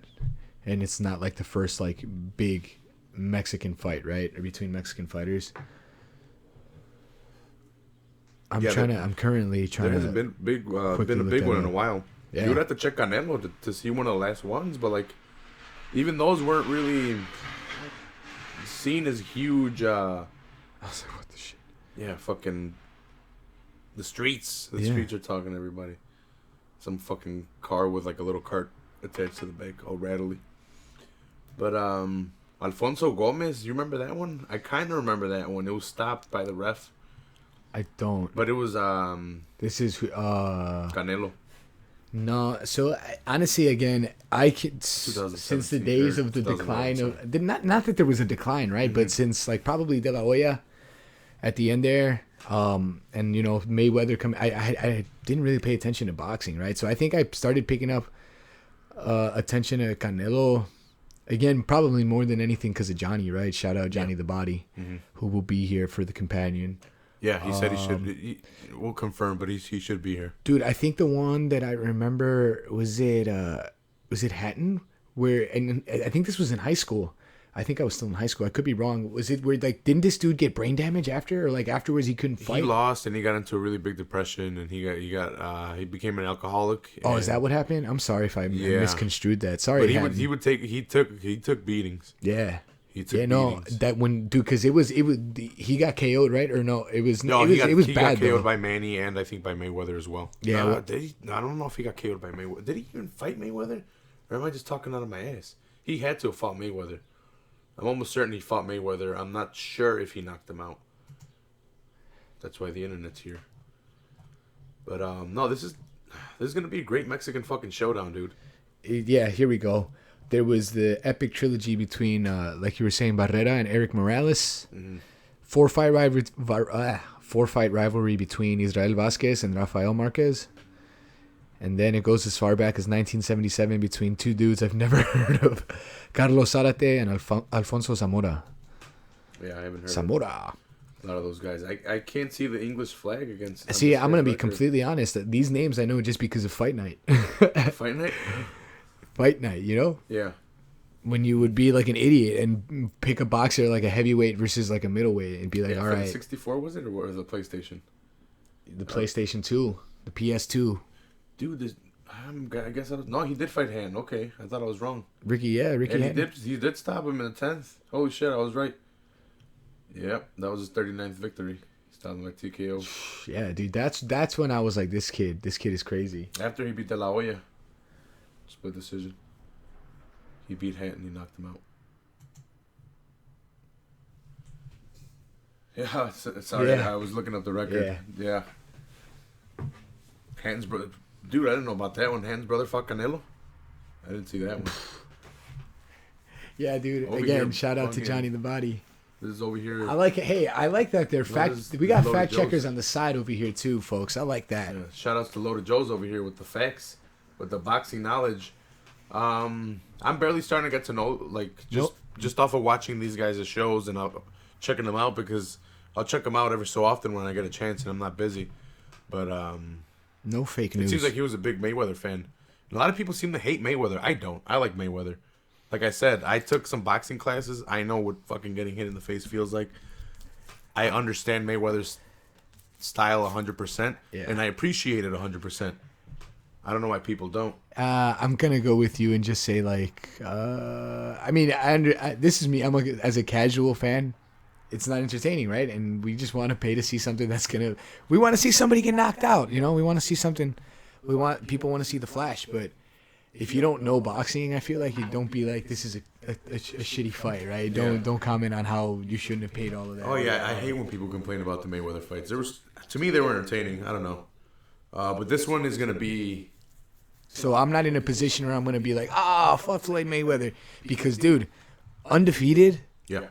and it's not like the first like big Mexican fight, right? Or between Mexican fighters. I'm currently trying to. There hasn't been a big one in a while. Yeah. You would have to check Canelo to see one of the last ones, but like, even those weren't really seen as huge. I was like, what the shit? Yeah, fucking. The streets. The streets are talking to everybody. Some fucking car with like a little cart attached to the back, all rattly. But Alfonso Gomez, you remember that one? I kind of remember that one. It was stopped by the ref. I don't. But it was This is Canelo. No, so honestly, again, I could since the days of the decline of not that there was a decline, right? Mm-hmm. But since like probably De La Hoya at the end there, and you know Mayweather come, I didn't really pay attention to boxing, right? So I think I started picking up attention to Canelo again, probably more than anything because of Johnny, right? Shout out Johnny the Body, who will be here for the companion. Yeah, he said he should. We'll confirm, but he should be here. Dude, I think the one that I remember was it Hatton, and I think this was in high school. I think I was still in high school. I could be wrong. Was it where like didn't this dude get brain damage after, or like afterwards he couldn't fight? He lost and he got into a really big depression, and he became an alcoholic. Oh, is that what happened? I'm sorry if I misconstrued that. Sorry, but he took beatings. Yeah. He took beatings. That when dude, because it was he got KO'd, right? Or no, it was no, it was bad. He got KO'd by Manny and I think by Mayweather as well. Yeah, I don't know if he got KO'd by Mayweather. Did he even fight Mayweather, or am I just talking out of my ass? He had to have fought Mayweather. I'm almost certain he fought Mayweather. I'm not sure if he knocked him out. That's why the internet's here. But no, this is gonna be a great Mexican fucking showdown, dude. Yeah, here we go. There was the epic trilogy between, like you were saying, Barrera and Eric Morales. Mm-hmm. Four-fight rivalry between Israel Vasquez and Rafael Marquez. And then it goes as far back as 1977 between two dudes I've never heard of, Carlos Zarate and Alfonso Zamora. Yeah, I haven't heard Zamora. A lot of those guys. I can't see the English flag against. See, I'm going to be completely honest. These names I know just because of Fight Night. Fight Night? Fight Night, you know? Yeah. When you would be like an idiot and pick a boxer like a heavyweight versus like a middguweight and be like, all right. 64 was it, or was it the PlayStation? The PlayStation 2. The PS2. Dude, I guess I was... No, he did fight Han. Okay. I thought I was wrong. Ricky and he did stop him in the 10th. Holy shit, I was right. Yep, that was his 39th victory. He stopped him by TKO. Yeah, dude, that's when I was like, this kid is crazy. After he beat De La Hoya. Split decision. He beat Han and he knocked him out. Yeah, sorry, Yeah. I was looking up the record. Yeah. Han's brother... Dude, I didn't know about that one. Han's brother fought Canelo. I didn't see that one. Yeah, dude. Over Again, here, shout out to fucking- Johnny the Body. This is over here. I like it. Hey, I like that they're is we got Loaded fact checkers Joe's? on the side over here too, folks. I like that. Yeah, shout outs to Loaded Joe's over here with the facts, with the boxing knowledge. I'm barely starting to get to know, like, just off of watching these guys' shows and checking them out, because I'll check them out every so often when I get a chance and I'm not busy. But No fake it news. seems like he was a big Mayweather fan. A lot of people seem to hate Mayweather. I don't. I like Mayweather. Like I said, I took some boxing classes. I know what fucking getting hit in the face feels like. I understand Mayweather's style 100%, and I appreciate it 100%. I don't know why people don't. I'm gonna go with you and just say like, I mean, this is me. As a casual fan, it's not entertaining, right? And we just want to pay to see something we want to see somebody get knocked out. You know, we want to see something. People want to see the flash, but if you don't know boxing, I feel like you don't be like, this is a shitty fight, right? Don't comment on how you shouldn't have paid all of that. Oh yeah, I hate when people complain about the Mayweather fights. To me, they were entertaining. I don't know, but this one is gonna be. So I'm not in a position where I'm gonna be like, fuck Floyd Mayweather, because dude, undefeated. Yeah.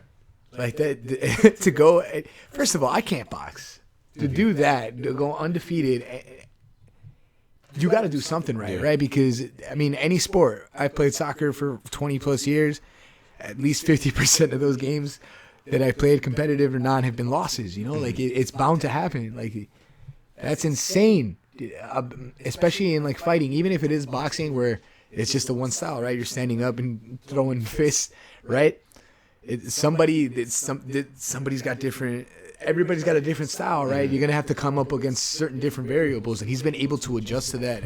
Like that to go. First of all, I can't box. To do that, to go undefeated. You got to do something right? Because, I mean, any sport. I've played soccer for 20 plus years. At least 50% of those games that I played, competitive or non, have been losses. You know, like it's bound to happen. Like, that's insane. Especially in like fighting, even if it is boxing where it's just a one style, right? You're standing up and throwing fists, right? Somebody's got different. Everybody's got a different style, right? You're gonna have to come up against certain different variables, and he's been able to adjust to that.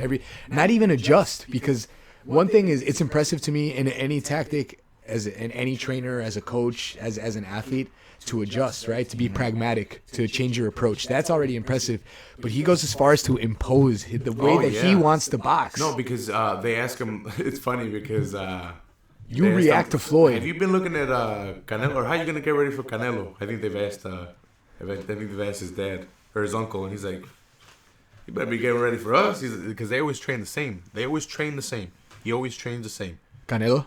Not even adjust, because one thing is, it's impressive to me in any tactic, in any trainer, as a coach, as an athlete, to adjust, right? To be pragmatic, to change your approach. That's already impressive. But he goes as far as to impose the way he wants to box. No, because they ask him. It's funny because you react to Floyd. Have you been looking at Canelo, or how are you gonna get ready for Canelo? I think they've asked. I think they've asked his dad or his uncle, and he's like, "You better be getting ready for us," because they always train the same. He always trains the same. Canelo?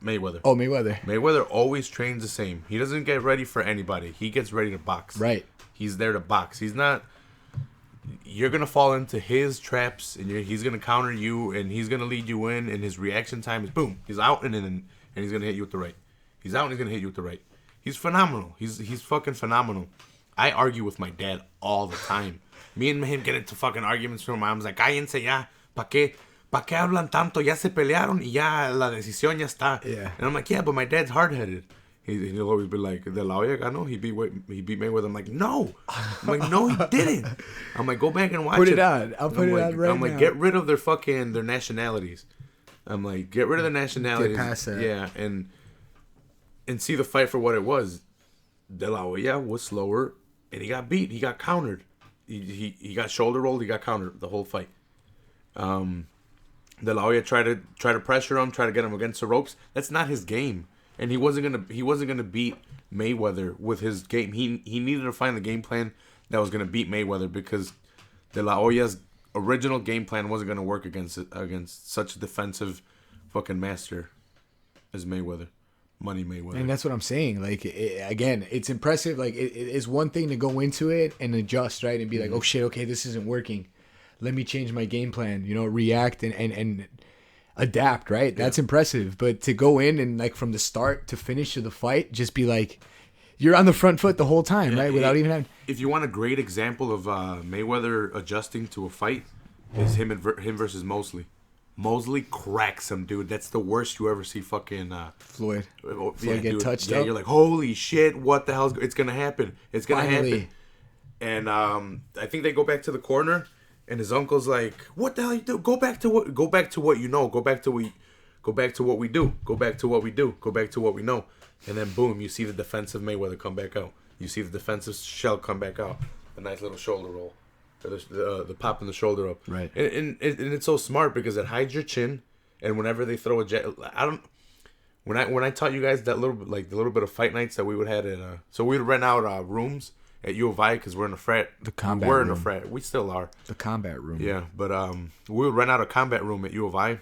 Mayweather. Oh, Mayweather. Mayweather always trains the same. He doesn't get ready for anybody. He gets ready to box. Right. He's there to box. He's not. You're gonna fall into his traps, and he's gonna counter you, and he's gonna lead you in. And his reaction time is boom. He's out and he's gonna hit you with the right. He's out and he's gonna hit you with the right. He's phenomenal. He's fucking phenomenal. I argue with my dad all the time. Me and him get into fucking arguments from my mom's like, cállense ya, ¿pa qué hablan tanto? Ya se pelearon y ya la decisión ya está. Yeah. And I'm like, yeah, but my dad's hard-headed. He'll always be like, De La Hoya ganó, he beat Mayweather. I'm like, no. No, he didn't. I'm like, go back and watch it. Put it on. I'll put it on right now. I'm like, get rid of their nationalities. I'm like, get rid of the nationalities. Get past that. Yeah, and see the fight for what it was. De La Hoya was slower, and he got beat. He got countered. He got shoulder rolled. He got countered the whole fight. De La Hoya tried to pressure him, try to get him against the ropes. That's not his game, and he wasn't gonna beat Mayweather with his game. He needed to find the game plan that was gonna beat Mayweather, because De La Hoya's original game plan wasn't gonna work against such a defensive fucking master as Mayweather. Money Mayweather. And that's what I'm saying. Like, again, it's impressive. Like, it is one thing to go into it and adjust, right? And be like, oh, shit, okay, this isn't working. Let me change my game plan, react and adapt, right? That's impressive. But to go in and, like, from the start to finish of the fight, just be like, you're on the front foot the whole time, right? Without even having... If you want a great example of Mayweather adjusting to a fight, is him versus Mosley. Mosley cracks him, dude. That's the worst you ever see fucking... Floyd get dude, touched up. You're like, holy shit, what the hell? It's going to happen. It's going to happen. And I think they go back to the corner, and his uncle's like, what the hell you do? Go back to what you know. Go back to what we do. Go back to what we do. Go back to what we know. And then, boom, you see the defensive Mayweather come back out. You see the defensive shell come back out. A nice little shoulder roll. The pop in the shoulder up. Right. And it's so smart because it hides your chin. And whenever they throw a jet... When I taught you guys that little bit of fight nights that we would have at... So we would rent out rooms at U of I because we're in a frat. The combat room. We're in a frat. We still are. The combat room. Yeah, but we would rent out a combat room at U of I.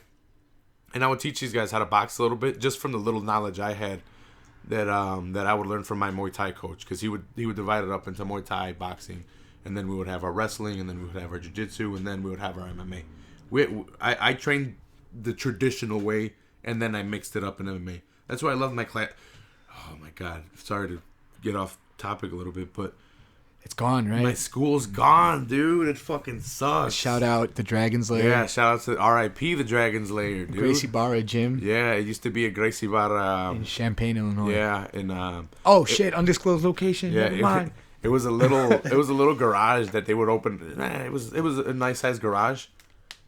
And I would teach these guys how to box a little bit just from the little knowledge I had. That I would learn from my Muay Thai coach because he would divide it up into Muay Thai, boxing, and then we would have our wrestling, and then we would have our jiu-jitsu, and then we would have our MMA. I trained the traditional way, and then I mixed it up in MMA. That's why I love my class. Oh my god, sorry to get off topic a little bit, but it's gone, right? My school's gone, dude. It fucking sucks. Shout out the Dragon's Lair. Yeah, shout out to R.I.P. the Dragon's Lair, dude. Gracie Barra gym. Yeah, it used to be a Gracie Barra. In Champaign, Illinois. Yeah, in shit, undisclosed location. Yeah, Never mind. It was a little garage that they would open. It was a nice sized garage.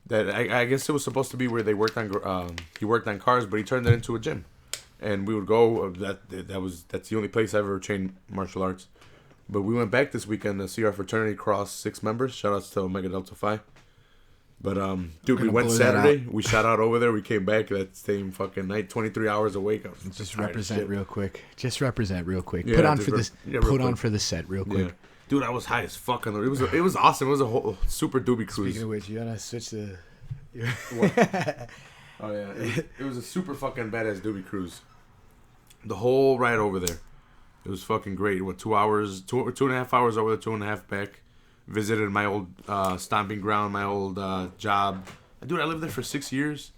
That I guess it was supposed to be where they worked on. He worked on cars, but he turned it into a gym, and we would go. That's the only place I ever trained martial arts. But we went back this weekend to see our fraternity cross 6 members. Shout outs to Omega Delta Phi. But dude, we went Saturday. We shot out over there. We came back that same fucking night. 23 hours awake. Just represent real quick. Yeah, put on for this. Put on for the set real quick. Yeah. Dude, I was high as fuck on the. It was awesome. It was a whole super doobie cruise. Speaking of which, you gotta switch the. Oh yeah, it was a super fucking badass doobie cruise. The whole ride over there. It was fucking great. What, 2 hours, 2.5 hours over there, 2.5 back. Visited my old stomping ground, my old job. Dude, I lived there for 6 years.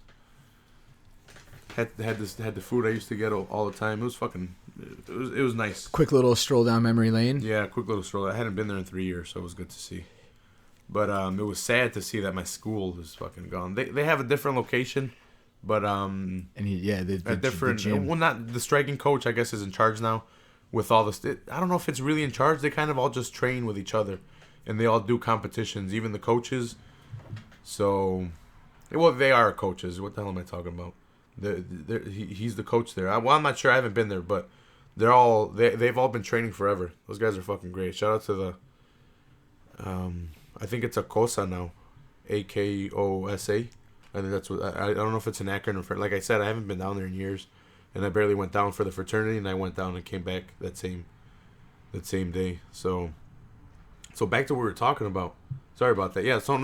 Had the food I used to get all the time. It was fucking. It was nice. Quick little stroll down memory lane. Yeah, quick little stroll. I hadn't been there in 3 years, so it was good to see. But it was sad to see that my school is fucking gone. They have a different location, but the different. gym. Well, not the striking coach. I guess is in charge now. With all this, I don't know if it's really in charge. They kind of all just train with each other, and they all do competitions. Even the coaches. So, well, they are coaches. What the hell am I talking about? He's the coach there. I'm not sure. I haven't been there, but they've all been training forever. Those guys are fucking great. Shout out to the. I think it's AKOSA now, AKOSA. I think that's what. I don't know if it's an acronym for. Like I said, I haven't been down there in years. And I barely went down for the fraternity, and I went down and came back that same day. So back to what we were talking about. Sorry about that. Yeah. So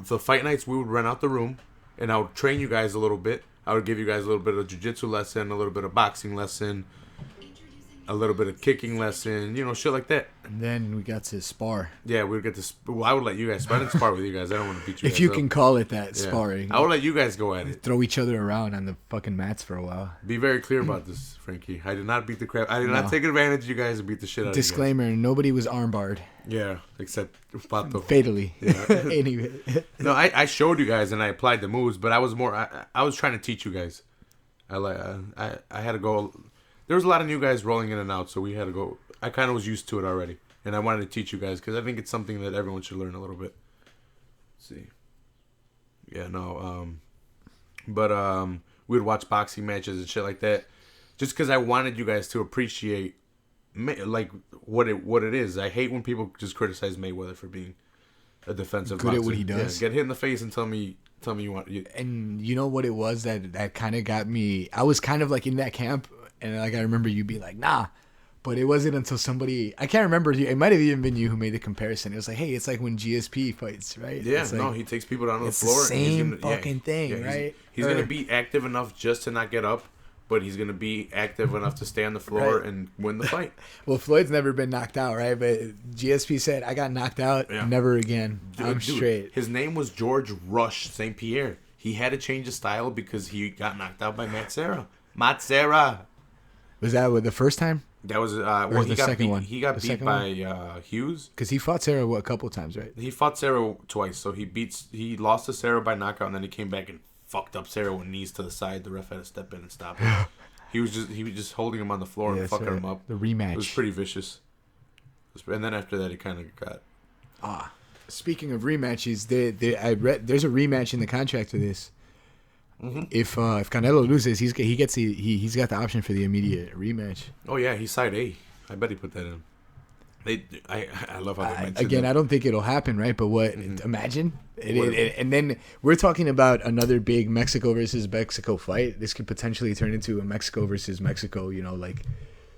the fight nights we would rent out the room, and I would train you guys a little bit. I would give you guys a little bit of jiu-jitsu lesson, a little bit of boxing lesson, a little bit of kicking lesson, shit like that. And then we got to spar. Yeah, we would get to. Well, I would let you guys. But I didn't spar with you guys. I don't want to beat you. If you can call it that, sparring. I would let you guys go at it. Throw each other around on the fucking mats for a while. Be very clear about this, Frankie. I did not beat the crap. I did not take advantage of you guys and beat the shit out of you guys. Disclaimer: nobody was armbarred. Yeah, except Pato. Fatally. Yeah. Anyway. No, I showed you guys and I applied the moves, but I was more. I was trying to teach you guys. I had to go. There was a lot of new guys rolling in and out, so we had to go. I kind of was used to it already, and I wanted to teach you guys because I think it's something that everyone should learn a little bit. Let's see. Yeah, no. But we'd watch boxing matches and shit like that, just because I wanted you guys to appreciate, like what it is. I hate when people just criticize Mayweather for being a defensive good boxer. At what he does. Yeah, get hit in the face and tell me you want. And you know what it was that kind of got me. I was kind of like in that camp. And like I remember you being like, nah, But it wasn't until somebody, I can't remember, it might have even been you who made the comparison. It was like, hey, it's like when GSP fights, right? Yeah, it's like, no, he takes people down to the it's floor. the same and he's gonna, fucking thing, right? He's going to be active enough just to not get up, but he's going to be active enough to stay on the floor and win the fight. Well, Floyd's never been knocked out, right? But GSP said, I got knocked out, never again. I'm straight. His name was George Rush St. Pierre. He had to change his style because he got knocked out by Matt Serra. Matt Serra. Was that the first time? That was the second one? He got beat by Hughes because he fought Serra a couple times, right? He fought Serra twice, so he lost to Serra by knockout, and then he came back and fucked up Serra with knees to the side. The ref had to step in and stop him. he was just holding him on the floor and fucking him up. The rematch. It was pretty vicious. And then after that, he kind of got. Speaking of rematches, I read there's a rematch in the contract for this. Mm-hmm. If Canelo loses, he's got the option for the immediate rematch. Oh yeah, he's side A. I bet he put that in. I love how they mentioned again. that. I don't think it'll happen, right? But what? Mm-hmm. Imagine, and then we're talking about another big Mexico versus Mexico fight. This could potentially turn into a Mexico versus Mexico, like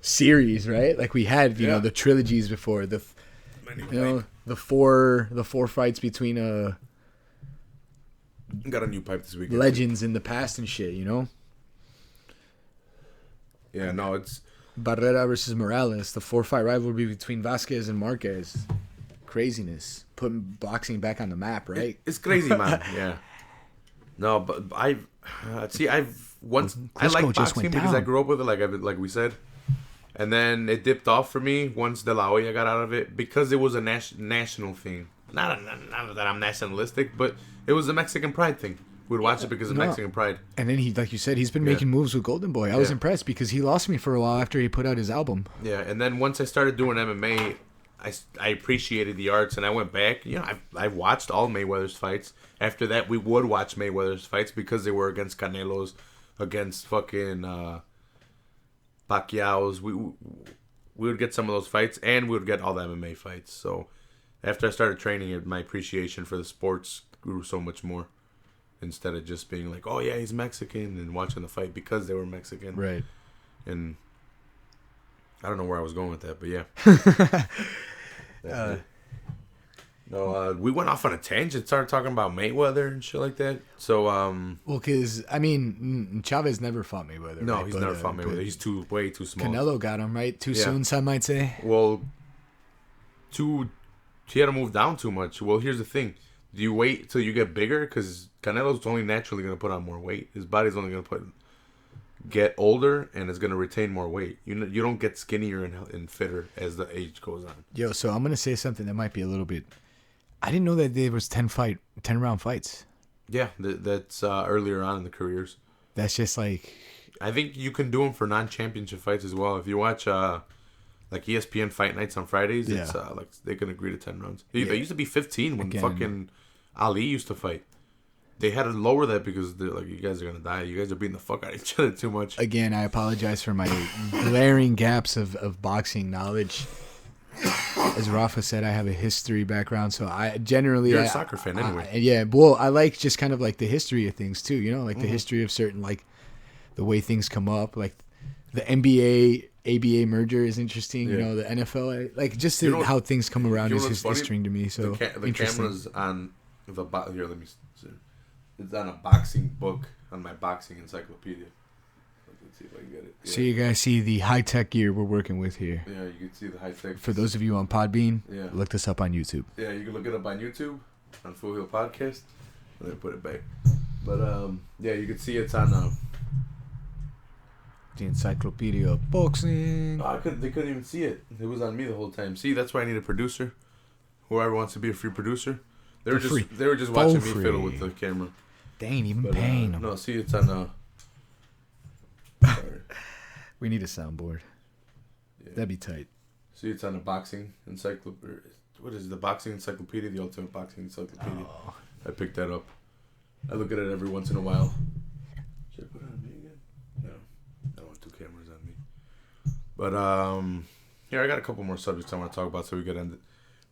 series, right? Like we had, the trilogies before the four fights between got a new pipe this weekend. Legends in the past and shit, Yeah, no, it's Barrera versus Morales, the 4-fight rivalry between Vasquez and Marquez. Craziness. Putting boxing back on the map, right? It's crazy, man. Yeah. No, but I like boxing because I grew up with it, like we said. And then it dipped off for me once De La Hoya got out of it because it was a national thing. Not that I'm nationalistic, but it was a Mexican pride thing. We'd watch it because of Mexican pride. And then he, like you said, he's been making moves with Golden Boy. I was impressed because he lost me for a while after he put out his album. Yeah, and then once I started doing MMA, I appreciated the arts, and I went back. I watched all Mayweather's fights. After that, we would watch Mayweather's fights because they were against Canelo's, against fucking Pacquiao's. We would get some of those fights, and we would get all the MMA fights. So after I started training, my appreciation for the sports grew so much more. Instead of just being like, oh yeah, he's Mexican, and watching the fight because they were Mexican. Right. And I don't know where I was going with that, but yeah. We went off on a tangent, started talking about Mayweather and shit like that. So, well, because Chavez never fought Mayweather. No, right? he's never fought Mayweather. He's way too small. Canelo got him right too soon. Some might say. Well, he had to move down too much. Well, here's the thing: do you wait till you get bigger? Because Canelo's only naturally going to put on more weight. His body's only going to get older, and it's going to retain more weight. You don't get skinnier and fitter as the age goes on. Yo, so I'm going to say something that might be a little bit. I didn't know that there was 10 round fights. Yeah, that's earlier on in the careers. That's just like. I think you can do them for non-championship fights as well. If you watch like ESPN Fight Nights on Fridays, it's like they can agree to 10 rounds. They used to be 15 when fucking Ali used to fight. They had to lower that because they're like, you guys are going to die. You guys are beating the fuck out of each other too much. Again, I apologize for my glaring gaps of boxing knowledge. As Rafa said, I have a history background, so I generally... You're a soccer fan anyway. Yeah, well, I like just kind of like the history of things too, like the history of certain, like the way things come up, like the NBA, ABA merger is interesting, the NFL, like just how things come around is just interesting to me, so the camera's on the... Here, let me see. It's on a boxing book on my boxing encyclopedia. Let's see if I can get it. Yeah. So you guys see the high-tech gear we're working with here. Yeah, you can see the high-tech. For those of you on Podbean, look this up on YouTube. Yeah, you can look it up on YouTube, on Full Heel Podcast. Let me put it back. But, you can see it's on... the Encyclopedia of Boxing. They couldn't even see it. It was on me the whole time. See, that's why I need a producer. Whoever wants to be a free producer. They were just watching me fiddle with the camera. They ain't even paying them. No, see, it's on... We need a soundboard. Yeah. That'd be tight. See, it's on a boxing encyclopedia. What is it? The Boxing Encyclopedia? The Ultimate Boxing Encyclopedia. Oh. I picked that up. I look at it every once in a while. Should I put it on me again? No. I don't want two cameras on me. But, I got a couple more subjects I want to talk about so we could end it.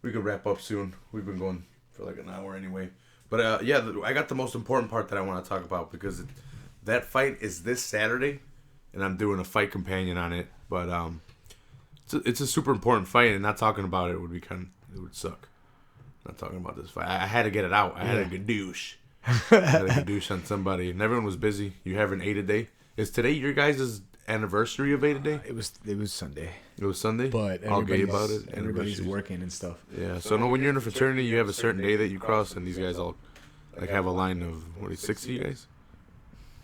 We could wrap up soon. We've been going for like an hour anyway. But, I got the most important part that I want to talk about because that fight is this Saturday, and I'm doing a fight companion on it. But it's a super important fight, and not talking about it would be it would suck. Not talking about this fight. I had to get it out. I had a gadoosh. I had a gadoosh on somebody, and everyone was busy. You having 8-a-day? Is today your guys' anniversary of 8-a-day? It was Sunday. It was Sunday? But all gay about it. Everybody's working and stuff. Yeah, so no, when you're in a fraternity, you have a certain day that you cross, and these guys all like have a line of 60 you guys?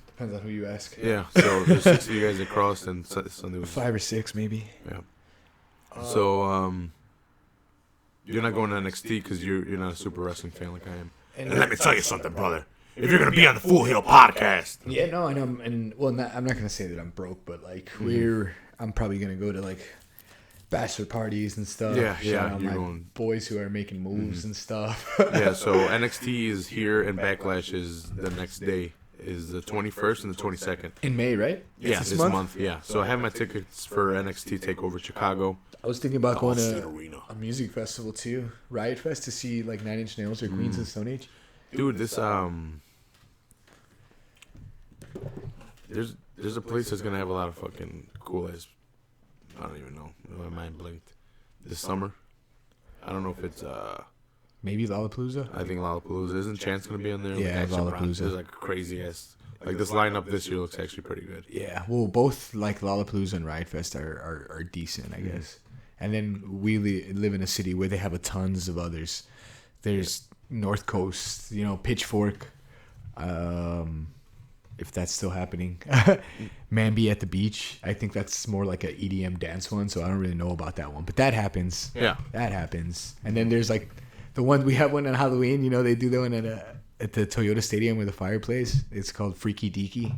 Depends on who you ask. Yeah, so there's 60 you guys that crossed, and Sunday was 5 or 6 maybe. Yeah. So you're not going to NXT because you're not a super wrestling fan like I am. And let me tell you something, brother. If you're gonna be on the Full Heel podcast, yeah, no, I know, and well, I'm not gonna say that I'm broke, but like I'm probably gonna go to like bachelor parties and stuff. Yeah, Shout out you're my going boys who are making moves and stuff. Yeah, so NXT is here and Backlash is the next day, is the 21st and the 22nd In May, right? Yeah, this month. Yeah, so I have my tickets for NXT Takeover Chicago. I was thinking about going to Arena. a music festival too, Riot Fest, to see like 9 Inch Nails or Queens of Stone Age. Dude, this there's a place that's gonna have a lot of fucking cool ass. I don't even know. My mind blinked. This summer, I don't know if it's maybe Lollapalooza. I think Lollapalooza. Isn't Chance gonna be on there? Yeah, like Lollapalooza. There's like a crazy ass. Like this lineup this year looks actually pretty good. Yeah, well, both like Lollapalooza and Riot Fest are decent, I guess. And then we live in a city where they have a tons of others. There's North Coast, Pitchfork, if that's still happening. Mamby at the Beach. I think that's more like an EDM dance one, so I don't really know about that one. But that happens. Yeah. That happens. And then there's like the one, we have one on Halloween, they do that one at the Toyota Stadium where the fireplace. It's called Freaky Deaky.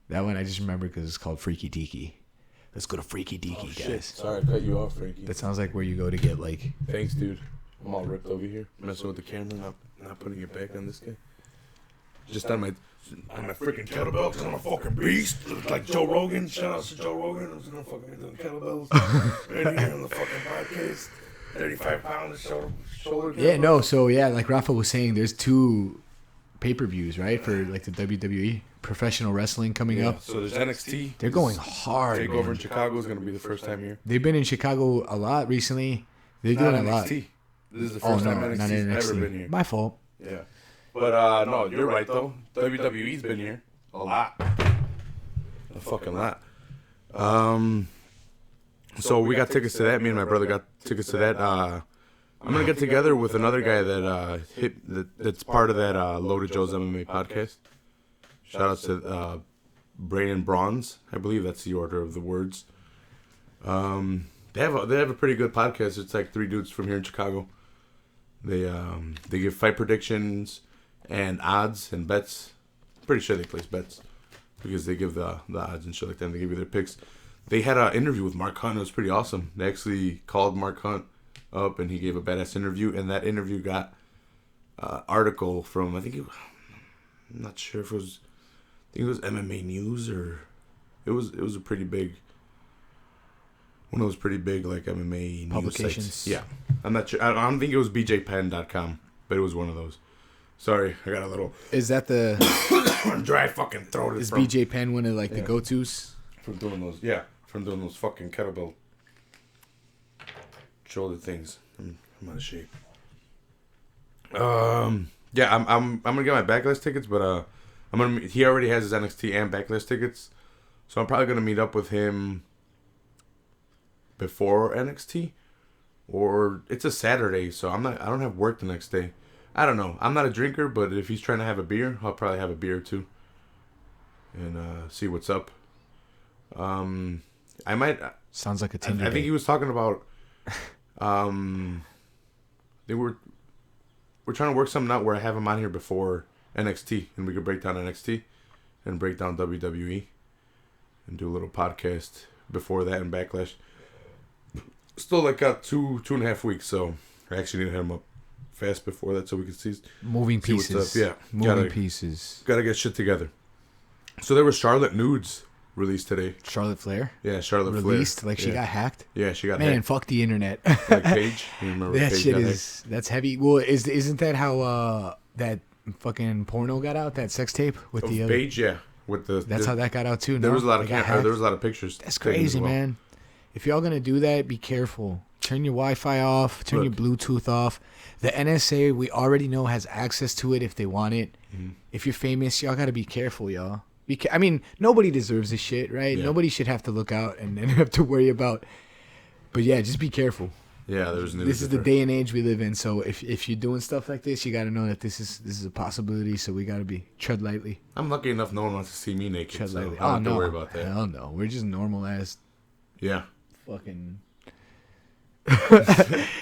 That one I just remember because it's called Freaky Deaky. Let's go to Freaky Deaky, guys. Shit. Sorry, I cut you off, Frankie. That sounds like where you go to get like... Thanks, dude. I'm all ripped over here, messing with the camera, not putting it back on this guy. Just on my freaking kettlebell because I'm a fucking beast. Look like Joe Rogan. Shout out to Joe Rogan. I'm just gonna fucking doing kettlebells right here on the fucking podcast. 35 pounds shoulder. Yeah, no. So yeah, like Rafa was saying, there's 2 pay-per-views, right, for like the WWE professional wrestling coming up. So there's NXT. They're going hard. Takeover in Chicago is gonna be the first time here. They've been in Chicago a lot recently. They're doing a lot. This is the first time NXT's ever been here. My fault. Yeah. But no, you're right though. WWE's been here a lot. A fucking lot. So we got tickets to that. Me and my brother got tickets to that. I'm gonna get together with another guy that's part of that Loaded Joe's MMA podcast. Shout out to Brandon Bronze. I believe that's the order of the words. They have a pretty good podcast. It's like 3 dudes from here in Chicago. They give fight predictions and odds and bets. Pretty sure they place bets because they give the odds and shit like that. And they give you their picks. They had an interview with Mark Hunt. It was pretty awesome. They actually called Mark Hunt up and he gave a badass interview. And that interview got article from I'm not sure if it was. I think it was MMA News or it was a pretty big. One of those pretty big like MMA publications. News sites. Yeah, I'm not sure. I don't think it was bjpen.com, but it was one of those. Sorry, I got a little. Is that the dry fucking throat? Is BJ Penn one of like the go-tos from doing those? Yeah, from doing those fucking kettlebell shoulder things. I'm out of shape. Yeah, I'm gonna get my Backlash tickets, but he already has his NXT and Backlash tickets, so I'm probably gonna meet up with him before NXT, or it's a Saturday, so I don't have work the next day. I don't know. I'm not a drinker, but if he's trying to have a beer, I'll probably have a beer too, and see what's up. I might. Sounds like a Tinder. I think he was talking about. We're trying to work something out where I have him on here before NXT, and we could break down NXT and break down WWE, and do a little podcast before that and Backlash. Still like got 2.5 weeks, so I actually need to hit him up fast before that so we can see moving pieces. What's up. Yeah, moving pieces. Gotta get shit together. So there was Charlotte nudes released today. Charlotte Flair. Yeah, Charlotte released Flair. Like she got hacked. Yeah, she got hacked. hacked. Fuck the internet. Like Paige. You remember that Paige shit is that's heavy. Well, isn't that how that fucking porno got out? That sex tape with the Paige, yeah. With that's how that got out too. There was a lot of there was a lot of pictures. That's crazy, man. If y'all gonna do that, be careful. Turn your Wi-Fi off. Turn your Bluetooth off. The NSA, we already know, has access to it if they want it. Mm-hmm. If you're famous, y'all gotta be careful, y'all. I mean, nobody deserves this shit, right? Yeah. Nobody should have to look out and have to worry about. But yeah, just be careful. Yeah, there's news. This is the day and age we live in. So if you're doing stuff like this, you gotta know that this is a possibility. So we gotta be tread lightly. I'm lucky enough no one wants to see me naked. Tread So lightly. I don't have to worry about that. Hell no. We're just normal ass Yeah. fucking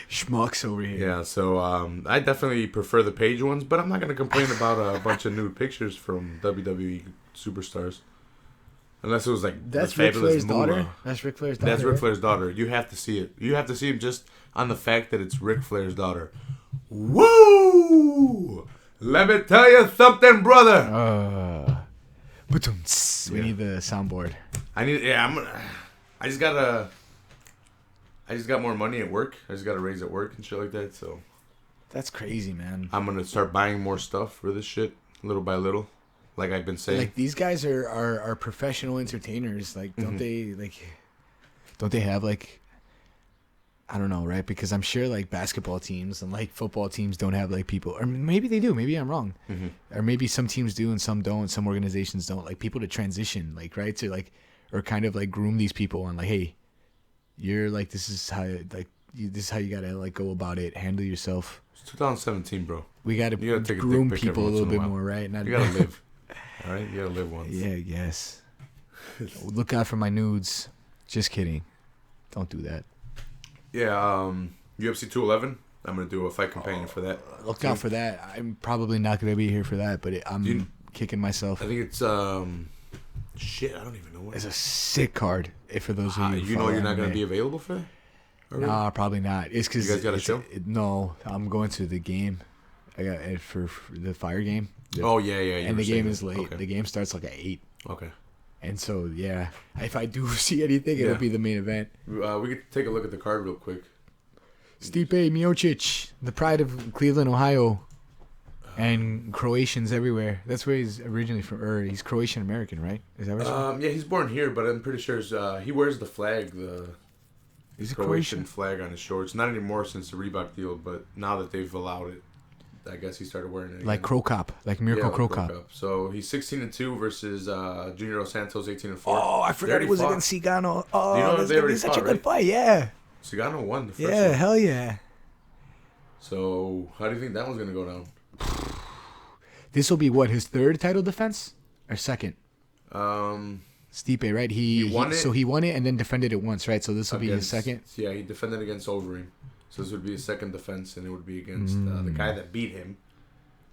schmucks over here. Yeah, so I definitely prefer the page ones, but I'm not gonna complain about a bunch of nude pictures from WWE superstars, unless it was like That's the Ric fabulous Flair's daughter. Moolah. That's Ric Flair's daughter. That's Ric right? Flair's daughter. You have to see it. You have to see him just on the fact that it's Ric Flair's daughter. Woo! Let me tell you something, brother. We need the soundboard. I just got more money at work. I just got a raise at work and shit like that. So That's crazy, man. I'm gonna start buying more stuff for this shit, little by little, like I've been saying. Like these guys are professional entertainers. Like don't they have like, I don't know, right? Because I'm sure like basketball teams and like football teams don't have like people, or maybe they do. Maybe I'm wrong, or maybe some teams do and some don't. Some organizations don't, like people to transition, like right to like, or kind of like groom these people on like, hey, you're like this is how this is how you gotta like go about it. Handle yourself. It's 2017, bro. We gotta You gotta take a groom dick pic people a every little once bit in a while. more, right? Not You gotta live. All right, you gotta live once. Yeah, yes. Look out for my nudes. Just kidding. Don't do that. Yeah. UFC 211. I'm gonna do a fight companion for that. Look out for that. I'm probably not gonna be here for that, but I'm kicking myself. I think it's shit. I don't even know what. It's a sick card. If for those of you, You know, you're not gonna be available for that. Nah, probably not. It's because You guys got a show? No, I'm going to the game. I got it for the fire game. Oh yeah. You And were the game saying is that. late. Okay. The game starts like at 8. Okay. And so yeah, if I do see anything, it'll Yeah. be the main event. We could take a look at the card real quick. Stipe Miocic, the pride of Cleveland, Ohio, and Croatians everywhere. That's where he's originally from. Or he's Croatian American, right? Is that right? Yeah, he's born here, but I'm pretty sure he wears the flag, the He's a Croatian flag on his shorts. Not anymore since the Reebok deal, but now that they've allowed it, I guess he started wearing it. Like again. Crow Cop, like Miracle Yeah, Crow like Cop. Cop. So he's 16-2 versus Junior Dos Santos 18-4. Oh, I forgot it was against Cigano. Oh, You know, this they is gonna be already such a fought, good right? fight. Yeah. Cigano won the first Yeah, one. hell yeah. So how do you think that one's gonna go down? This will be what, his third title defense or second? Um, Stipe, right? He won it. So he won it and then defended it once, right? So this will be his second. Yeah, he defended against Overeem. So this would be his second defense, and it would be against the guy that beat him.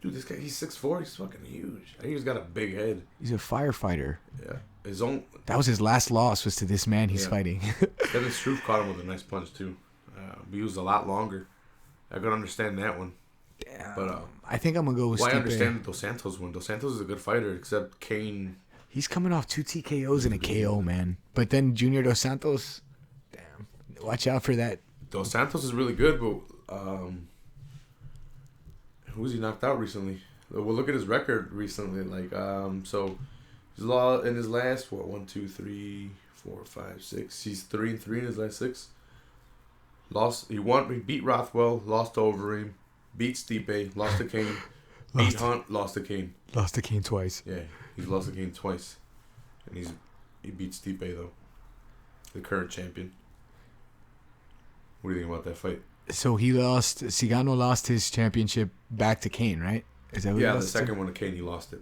Dude, this guy, he's 6'4", he's fucking huge. I think he's got a big head. He's a firefighter. Yeah. His own... That was his last loss, was to this man he's fighting. Kevin Struve caught him with a nice punch, too. He was a lot longer. I could understand that one. Damn. But I think I'm going to go with well, Stipe. I understand that Dos Santos won. Dos Santos is a good fighter, except Kane... He's coming off 2 TKOs and a KO, man. But then Junior Dos Santos, damn. Watch out for that. Dos Santos is really good, but... who was he knocked out recently? Well, look at his record recently. Like, so he's in his last 1, 2, 3, 4, 5, 6. He's 3-3 in his last 6. Lost. He beat Rothwell. Lost to Overeem. Beat Stipe. Lost to Kane. Beat Hunt. Lost to Kane. Lost to Kane twice. Yeah, he's lost to Kane twice, and he beat Stipe though, the current champion. What do you think about that fight? So Cigano lost his championship back to Kane, right? Is that what he Yeah, the lost to? second one to Kane, he lost it.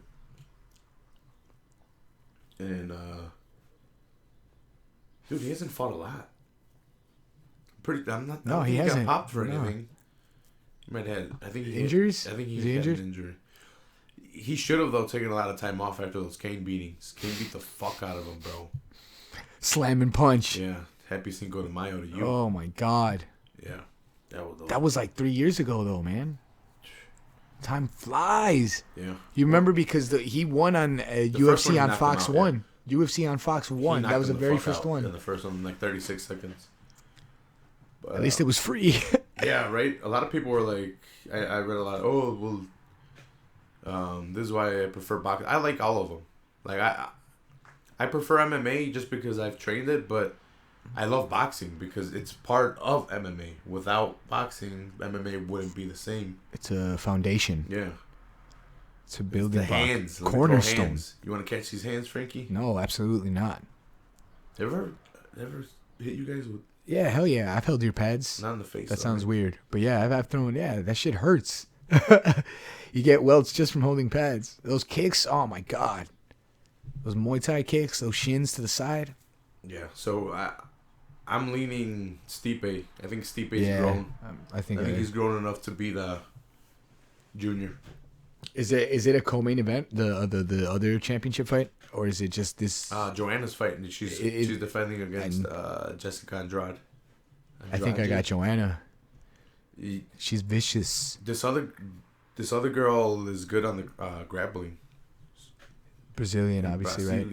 And dude, he hasn't fought a lot. I'm not. No, I don't he think hasn't. got popped for No. anything. He might have. I think he Injuries? I think Is he he had injured? an injury. He should have though taken a lot of time off after those Kane beatings. Kane beat the fuck out of him, bro. Slam and punch. Yeah, happy Cinco de Mayo to you. Oh my God. Yeah, That was like 3 years ago though, man. Time flies. Yeah. You remember because he won on first one he UFC on knocked Fox him out, 1. UFC on Fox 1. That was the very first one. Yeah, the first one, like 36 seconds. But, At least it was free. yeah, right? A lot of people were like, I read a lot, this is why I prefer boxing. I like all of them. Like, I prefer MMA just because I've trained it, but I love boxing because it's part of MMA. Without boxing, MMA wouldn't be the same. It's a foundation. Yeah. It's a building The block. hands. Let me throw Cornerstone. hands. You want to catch these hands, Frankie? No, absolutely not. Ever hit you guys with... Yeah, hell yeah. I've held your pads. Not in the face. That though, sounds right? weird. But yeah, I've thrown, yeah, that shit hurts. You get welts just from holding pads. Those kicks, oh my God. Those Muay Thai kicks, those shins to the side. Yeah, so I'm leaning Stipe. I think Stipe's grown. I think he's grown enough to beat Junior. Is it a co-main event, the other championship fight, or is it just this? Joanna's fighting. She's defending against Jessica Andrade. I think I got Joanna. He- She's vicious. This other girl is good on the grappling. Brazilian, obviously, right?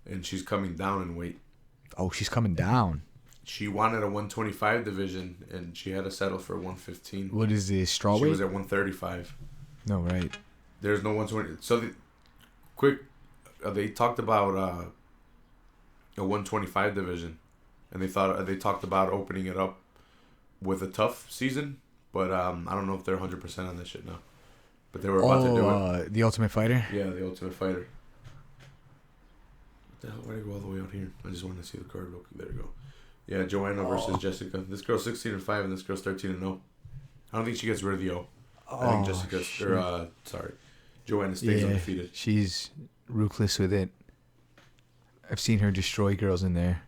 And she's coming down in weight. Oh, she's coming down. She wanted a 125 division, and she had to settle for 115. What is this, She strawweight? was at 135. No, right. There's no 120. So, they talked about a 125 division, and they talked about opening it up with a tough season, but I don't know if they're 100% on this shit now. But they were about to do it. The Ultimate Fighter? Yeah, the Ultimate Fighter. What the hell? Why'd I go all the way out here? I just wanted to see the card real quick. There we go. Yeah, Joanna versus Jessica. This girl's 16-5, and this girl's 13-0. I don't think she gets rid of the O. I think Joanna stays undefeated. She's ruthless with it. I've seen her destroy girls in there.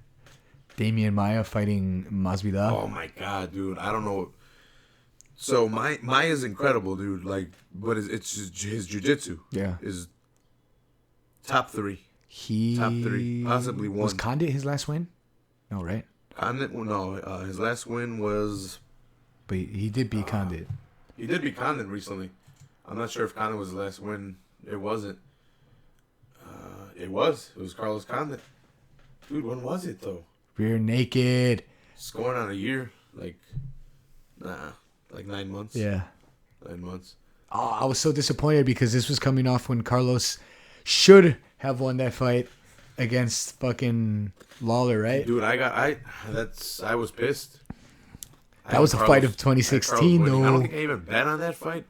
Damian Maia fighting Masvidal. Oh my God, dude! I don't know. So Maya's incredible, dude. Like, but it's just his jiu-jitsu. Yeah. Is top 3. Top 3, possibly 1. Was Condit his last win? No, right? Condit, no. His last win was. But he did beat Condit. He did beat Condit recently. I'm not sure if Condit was his last win. It wasn't. It was. It was Carlos Condit. Dude, when was it though? Rear naked. It's going on a year. Like 9 months. Yeah. 9 months. Oh, I was so disappointed because this was coming off when Carlos should have won that fight against fucking Lawler, right? Dude, I was pissed. That was a fight of 2016, though. I don't think I even bet on that fight.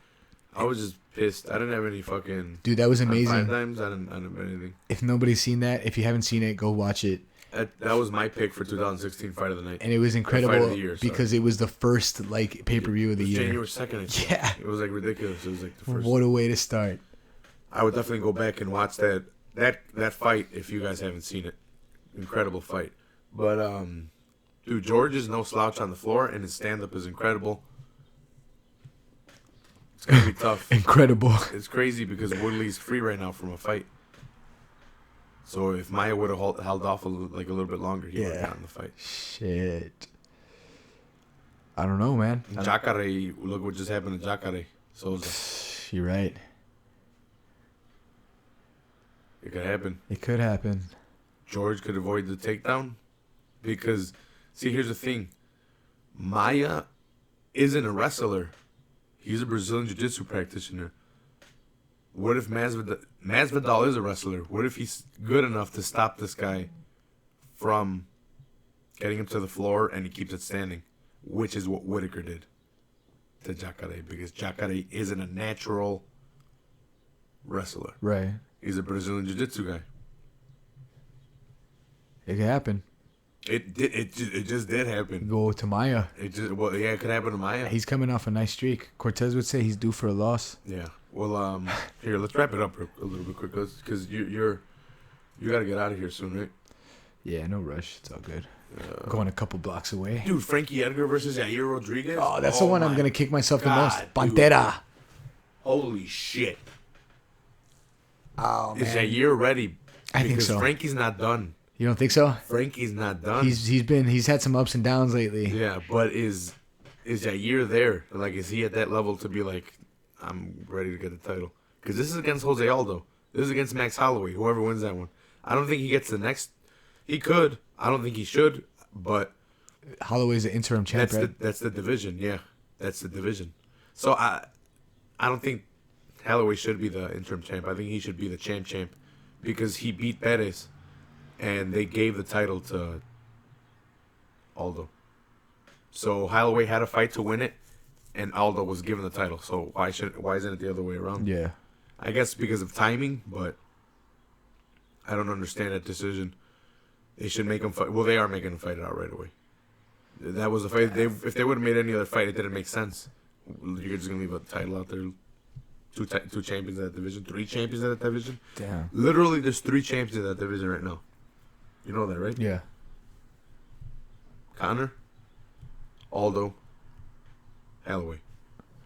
I was just pissed. I didn't have any fucking. Dude, that was amazing. 5 times, I didn't bet anything. If nobody's seen that, if you haven't seen it, go watch it. That was my pick for 2016 Fight of the Night. And it was incredible Fight of the year, because it was the first pay-per-view of the year. January 2nd. I think. Yeah. It was ridiculous. It was the first. What a way to start. I would definitely go back and watch that fight if you guys haven't seen it. Incredible fight. But dude, George is no slouch on the floor, and his stand-up is incredible. It's gonna be tough. Incredible. It's crazy because Woodley's free right now from a fight. So if Maya would have held off a little bit longer, he would have gotten the fight. Shit. I don't know, man. Jacare, look what just happened to Jacare Souza. You're right. It could happen. It could happen. George could avoid the takedown because, see, here's the thing. Maya isn't a wrestler. He's a Brazilian Jiu-Jitsu practitioner. What if Masvidal is a wrestler? What if he's good enough to stop this guy from getting him to the floor and he keeps it standing? Which is what Whitaker did to Jacare, because Jacare isn't a natural wrestler. Right. He's a Brazilian Jiu-Jitsu guy. It could happen. It just did happen. Go to Maya. It could happen to Maya. He's coming off a nice streak. Cortez would say he's due for a loss. Yeah. Well, here, let's wrap it up a little bit quick, because you got to get out of here soon, right? Yeah, no rush. It's all good. Going a couple blocks away. Dude, Frankie Edgar versus Yair Rodriguez. Oh, that's the one I'm gonna kick myself the most. God, Pantera. dude. Holy shit. Oh man. Is Yair ready? I think so. Because Frankie's not done. You don't think so? Frankie's not done. He's had some ups and downs lately. Yeah, but is Yair there? Like, is he at that level to be like, I'm ready to get the title? Because this is against Jose Aldo. This is against Max Holloway. Whoever wins that one, I don't think he gets the next. He could. I don't think he should. But Holloway's the interim champ, right? That's the division. Yeah, that's the division. So I don't think Holloway should be the interim champ. I think he should be the champ because he beat Perez, and they gave the title to Aldo. So Holloway had a fight to win it, and Aldo was given the title. So why isn't it the other way around? Yeah. I guess because of timing, but I don't understand that decision. They should make him fight. Well, they are making him fight it out right away. That was a fight. If they would have made any other fight, it didn't make sense. You're just gonna leave a title out there. Two champions in that division. 3 champions in that division. Damn. Literally, there's 3 champions in that division right now. You know that, right? Yeah. Conor, Aldo, Holloway.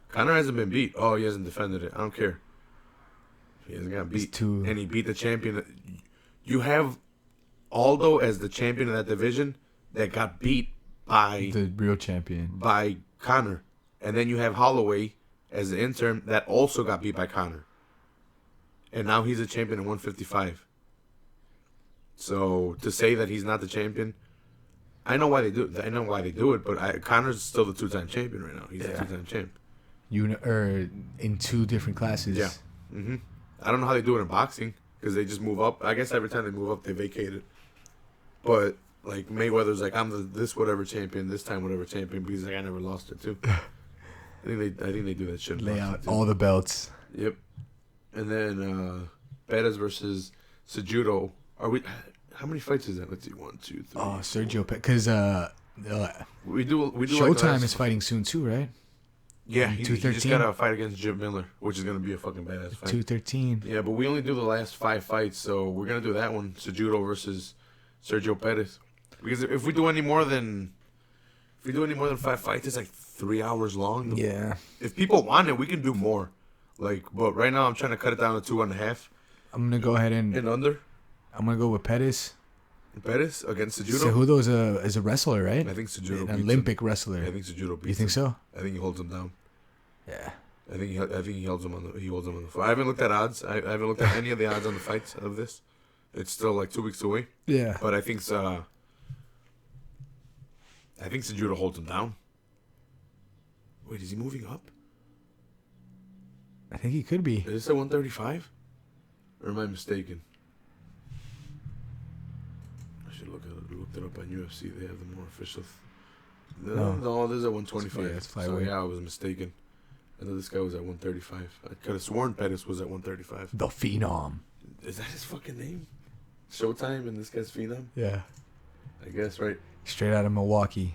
Conor hasn't been beat. Oh, he hasn't defended it. I don't care. He hasn't got beat. And he beat the champion. You have Aldo as the champion of that division that got beat by the real champion. By Conor. And then you have Holloway as the interim that also got beat by Conor. And now he's a champion at 155. So to say that he's not the champion, I know why they do it. I know why they do it, but Conor's still the 2-time champion right now. He's the 2-time champ. In 2 different classes. Yeah. Mm-hmm. I don't know how they do it in boxing because they just move up. I guess every time they move up, they vacate it. But like Mayweather's like, I'm this whatever champion, this time whatever champion, because like I never lost it too. I think they do that shit. Lay out all the belts. Yep. And then Perez versus Cejudo. Are we? How many fights is that? Let's see. 1, 2, 3. Oh, Sergio Perez. Because we do. Showtime like is fighting soon too, right? Yeah, he just got a fight against Jim Miller, which is gonna be a fucking badass fight. 213. Yeah, but we only do the last 5 fights, so we're gonna do that one. Cejudo versus Sergio Perez. Because if we do any more than 5 fights, it's like 3 hours long. Yeah. If people want it, we can do more. But right now I'm trying to cut it down to 2.5. I'm gonna go ahead and under. I'm gonna go with Perez. Perez against Cejudo. Cejudo is a wrestler, right? I think Cejudo. An Olympic wrestler. I think Cejudo beats You think so? I think he holds him down. Yeah. I think he holds him on the fight. I haven't looked at odds. I haven't looked at any of the odds on the fights of this. It's still like 2 weeks away. Yeah. But I think Cejudo holds him down. Wait, is he moving up? I think he could be. Is this at 135? Or am I mistaken? I should look it up on UFC. They have the more official. No, this is at 125. Yeah, so yeah, I was mistaken. I thought this guy was at 135. I could have sworn Pettis was at 135. The Phenom. Is that his fucking name? Showtime and this guy's Phenom? Yeah. I guess, right? Straight out of Milwaukee.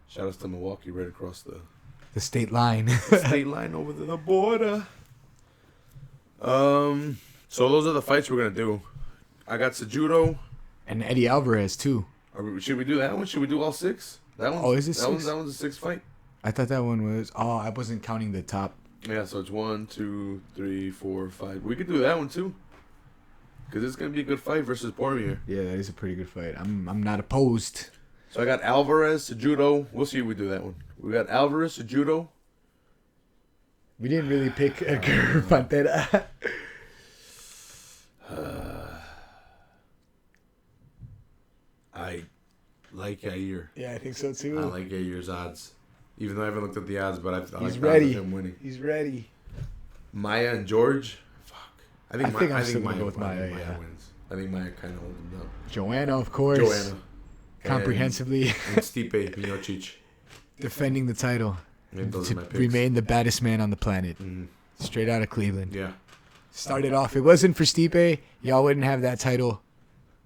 Shout out to Milwaukee right across the state line. the state line over the border. So those are the fights we're going to do. I got Cejudo. And Eddie Alvarez, too. Should we do that one? Should we do all 6? That one. Oh, is it 6? That one's a 6th fight. I thought that one was... Oh, I wasn't counting the top. Yeah, so it's 1, 2, 3, 4, 5. We could do that one, too. Because it's going to be a good fight versus Poirier. Yeah, that is a pretty good fight. I'm not opposed. So I got Alvarez, Cejudo. We'll see if we do that one. We got Alvarez, Cejudo. We didn't really pick Edgar Pantera. I like Yair. Yeah, I think so too. I like Yair's odds. Even though I haven't looked at the odds, but He's ready. Him winning. He's ready. Maya and George. Fuck. I think I'm still gonna go with Maya. Maya wins. I think Maya kind of holds him down. Joanna, of course. Joanna. Comprehensively. And Stipe Miocic. Defending the title. Those To are my picks. remain the baddest man on the planet. Mm-hmm. Straight out of Cleveland. Yeah. Started off. If it wasn't for Stipe, y'all wouldn't have that title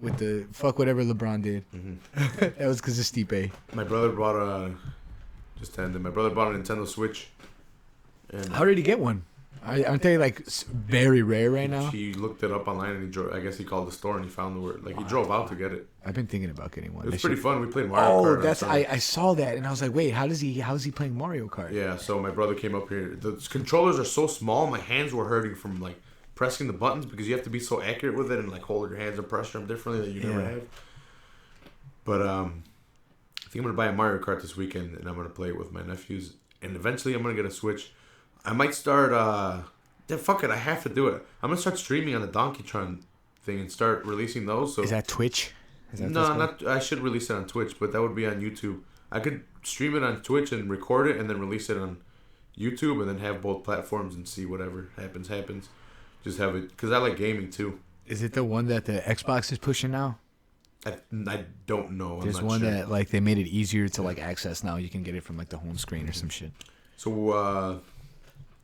with the fuck whatever LeBron did. Mm-hmm. That was because of Stipe. My brother bought a Nintendo Switch. And How did he get one? Aren't they like very rare right now? He looked it up online and he drove. I guess he called the store and he found the word. Like he drove out to get it. I've been thinking about getting one. It was pretty fun. We played Mario Kart. Oh, that's I saw that and I was like, wait, how's he playing Mario Kart? Yeah. So my brother came up here. The controllers are so small. My hands were hurting from like pressing the buttons because you have to be so accurate with it and like hold your hands and pressure them differently that you never have. But I think I'm gonna buy a Mario Kart this weekend and I'm gonna play it with my nephews. And eventually I'm gonna get a Switch. I might start. Yeah, fuck it. I have to do it. I'm gonna start streaming on the Donkeytron thing and start releasing those. So is that Twitch? No, not. I should release it on Twitch, but that would be on YouTube. I could stream it on Twitch and record it, and then release it on YouTube, and then have both platforms and see whatever happens. Just have it because I like gaming too. Is it the one that the Xbox is pushing now? I don't know. There's one that like they made it easier to like access now. You can get it from like the home screen or some shit. So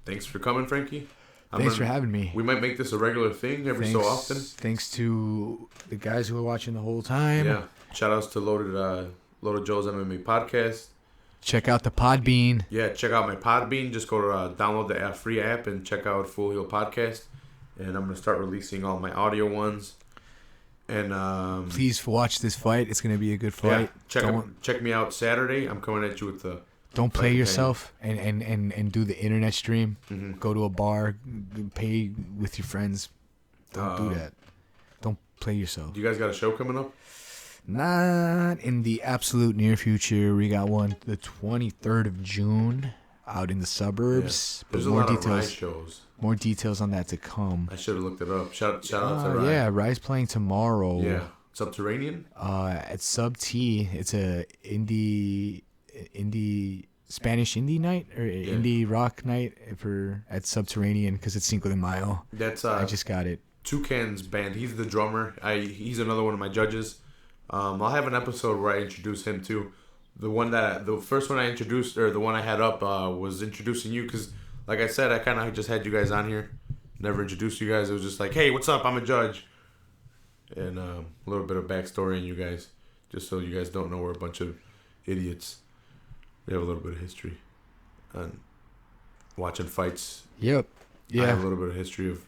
thanks for coming, Frankie. Thanks for having me. We might make this a regular thing every so often. Thanks to the guys who were watching the whole time. Yeah. Shout outs to Loaded Joe's MMA podcast. Check out the Podbean. Yeah, check out my Podbean. Just go to download the free app and check out Full Heel Podcast. And I'm going to start releasing all my audio ones. And please watch this fight. It's going to be a good fight. Yeah, check me out Saturday. I'm coming at you with the... Don't play yourself and do the internet stream. Mm-hmm. Go to a bar, pay with your friends. Don't do that. Don't play yourself. You guys got a show coming up? Not in the absolute near future. We got one the 23rd of June out in the suburbs. Yeah. There's a lot of Rise shows. More details on that to come. I should have looked it up. Shout out to Rise. Yeah, Rise playing tomorrow. Yeah. Subterranean? At Sub T. It's a Spanish indie night or indie rock night at Subterranean because it's Cinco de Mayo. I just got it. Toucan's band. He's the drummer. He's another one of my judges. I'll have an episode where I introduce him too. The first one I introduced, or the one I had up, was introducing you because, like I said, I kind of just had you guys on here. Never introduced you guys. It was just like, hey, what's up? I'm a judge. And a little bit of backstory on you guys, just so you guys don't know we're a bunch of idiots. We have a little bit of history on watching fights. Yep. Yeah. I have a little bit of history of...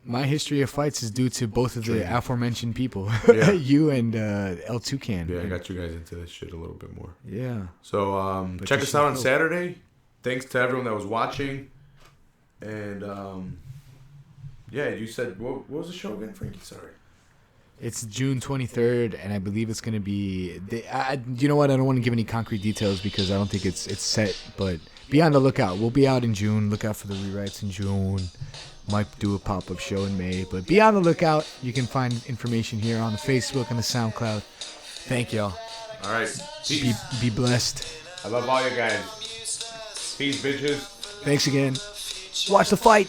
My history of fights is due to both of the aforementioned people. Yeah. You and El Toucan. Yeah, I got you guys into this shit a little bit more. Yeah. So check us out on Saturday. Thanks to everyone that was watching. And yeah, you said, what was the show again, Frankie? Sorry. It's June 23rd, and I believe it's going to be... you know what? I don't want to give any concrete details because I don't think it's set, but be on the lookout. We'll be out in June. Look out for the rewrites in June. Might do a pop-up show in May, but be on the lookout. You can find information here on the Facebook and the SoundCloud. Thank y'all. All right. Be blessed. I love all you guys. Peace, bitches. Thanks again. Watch the fight.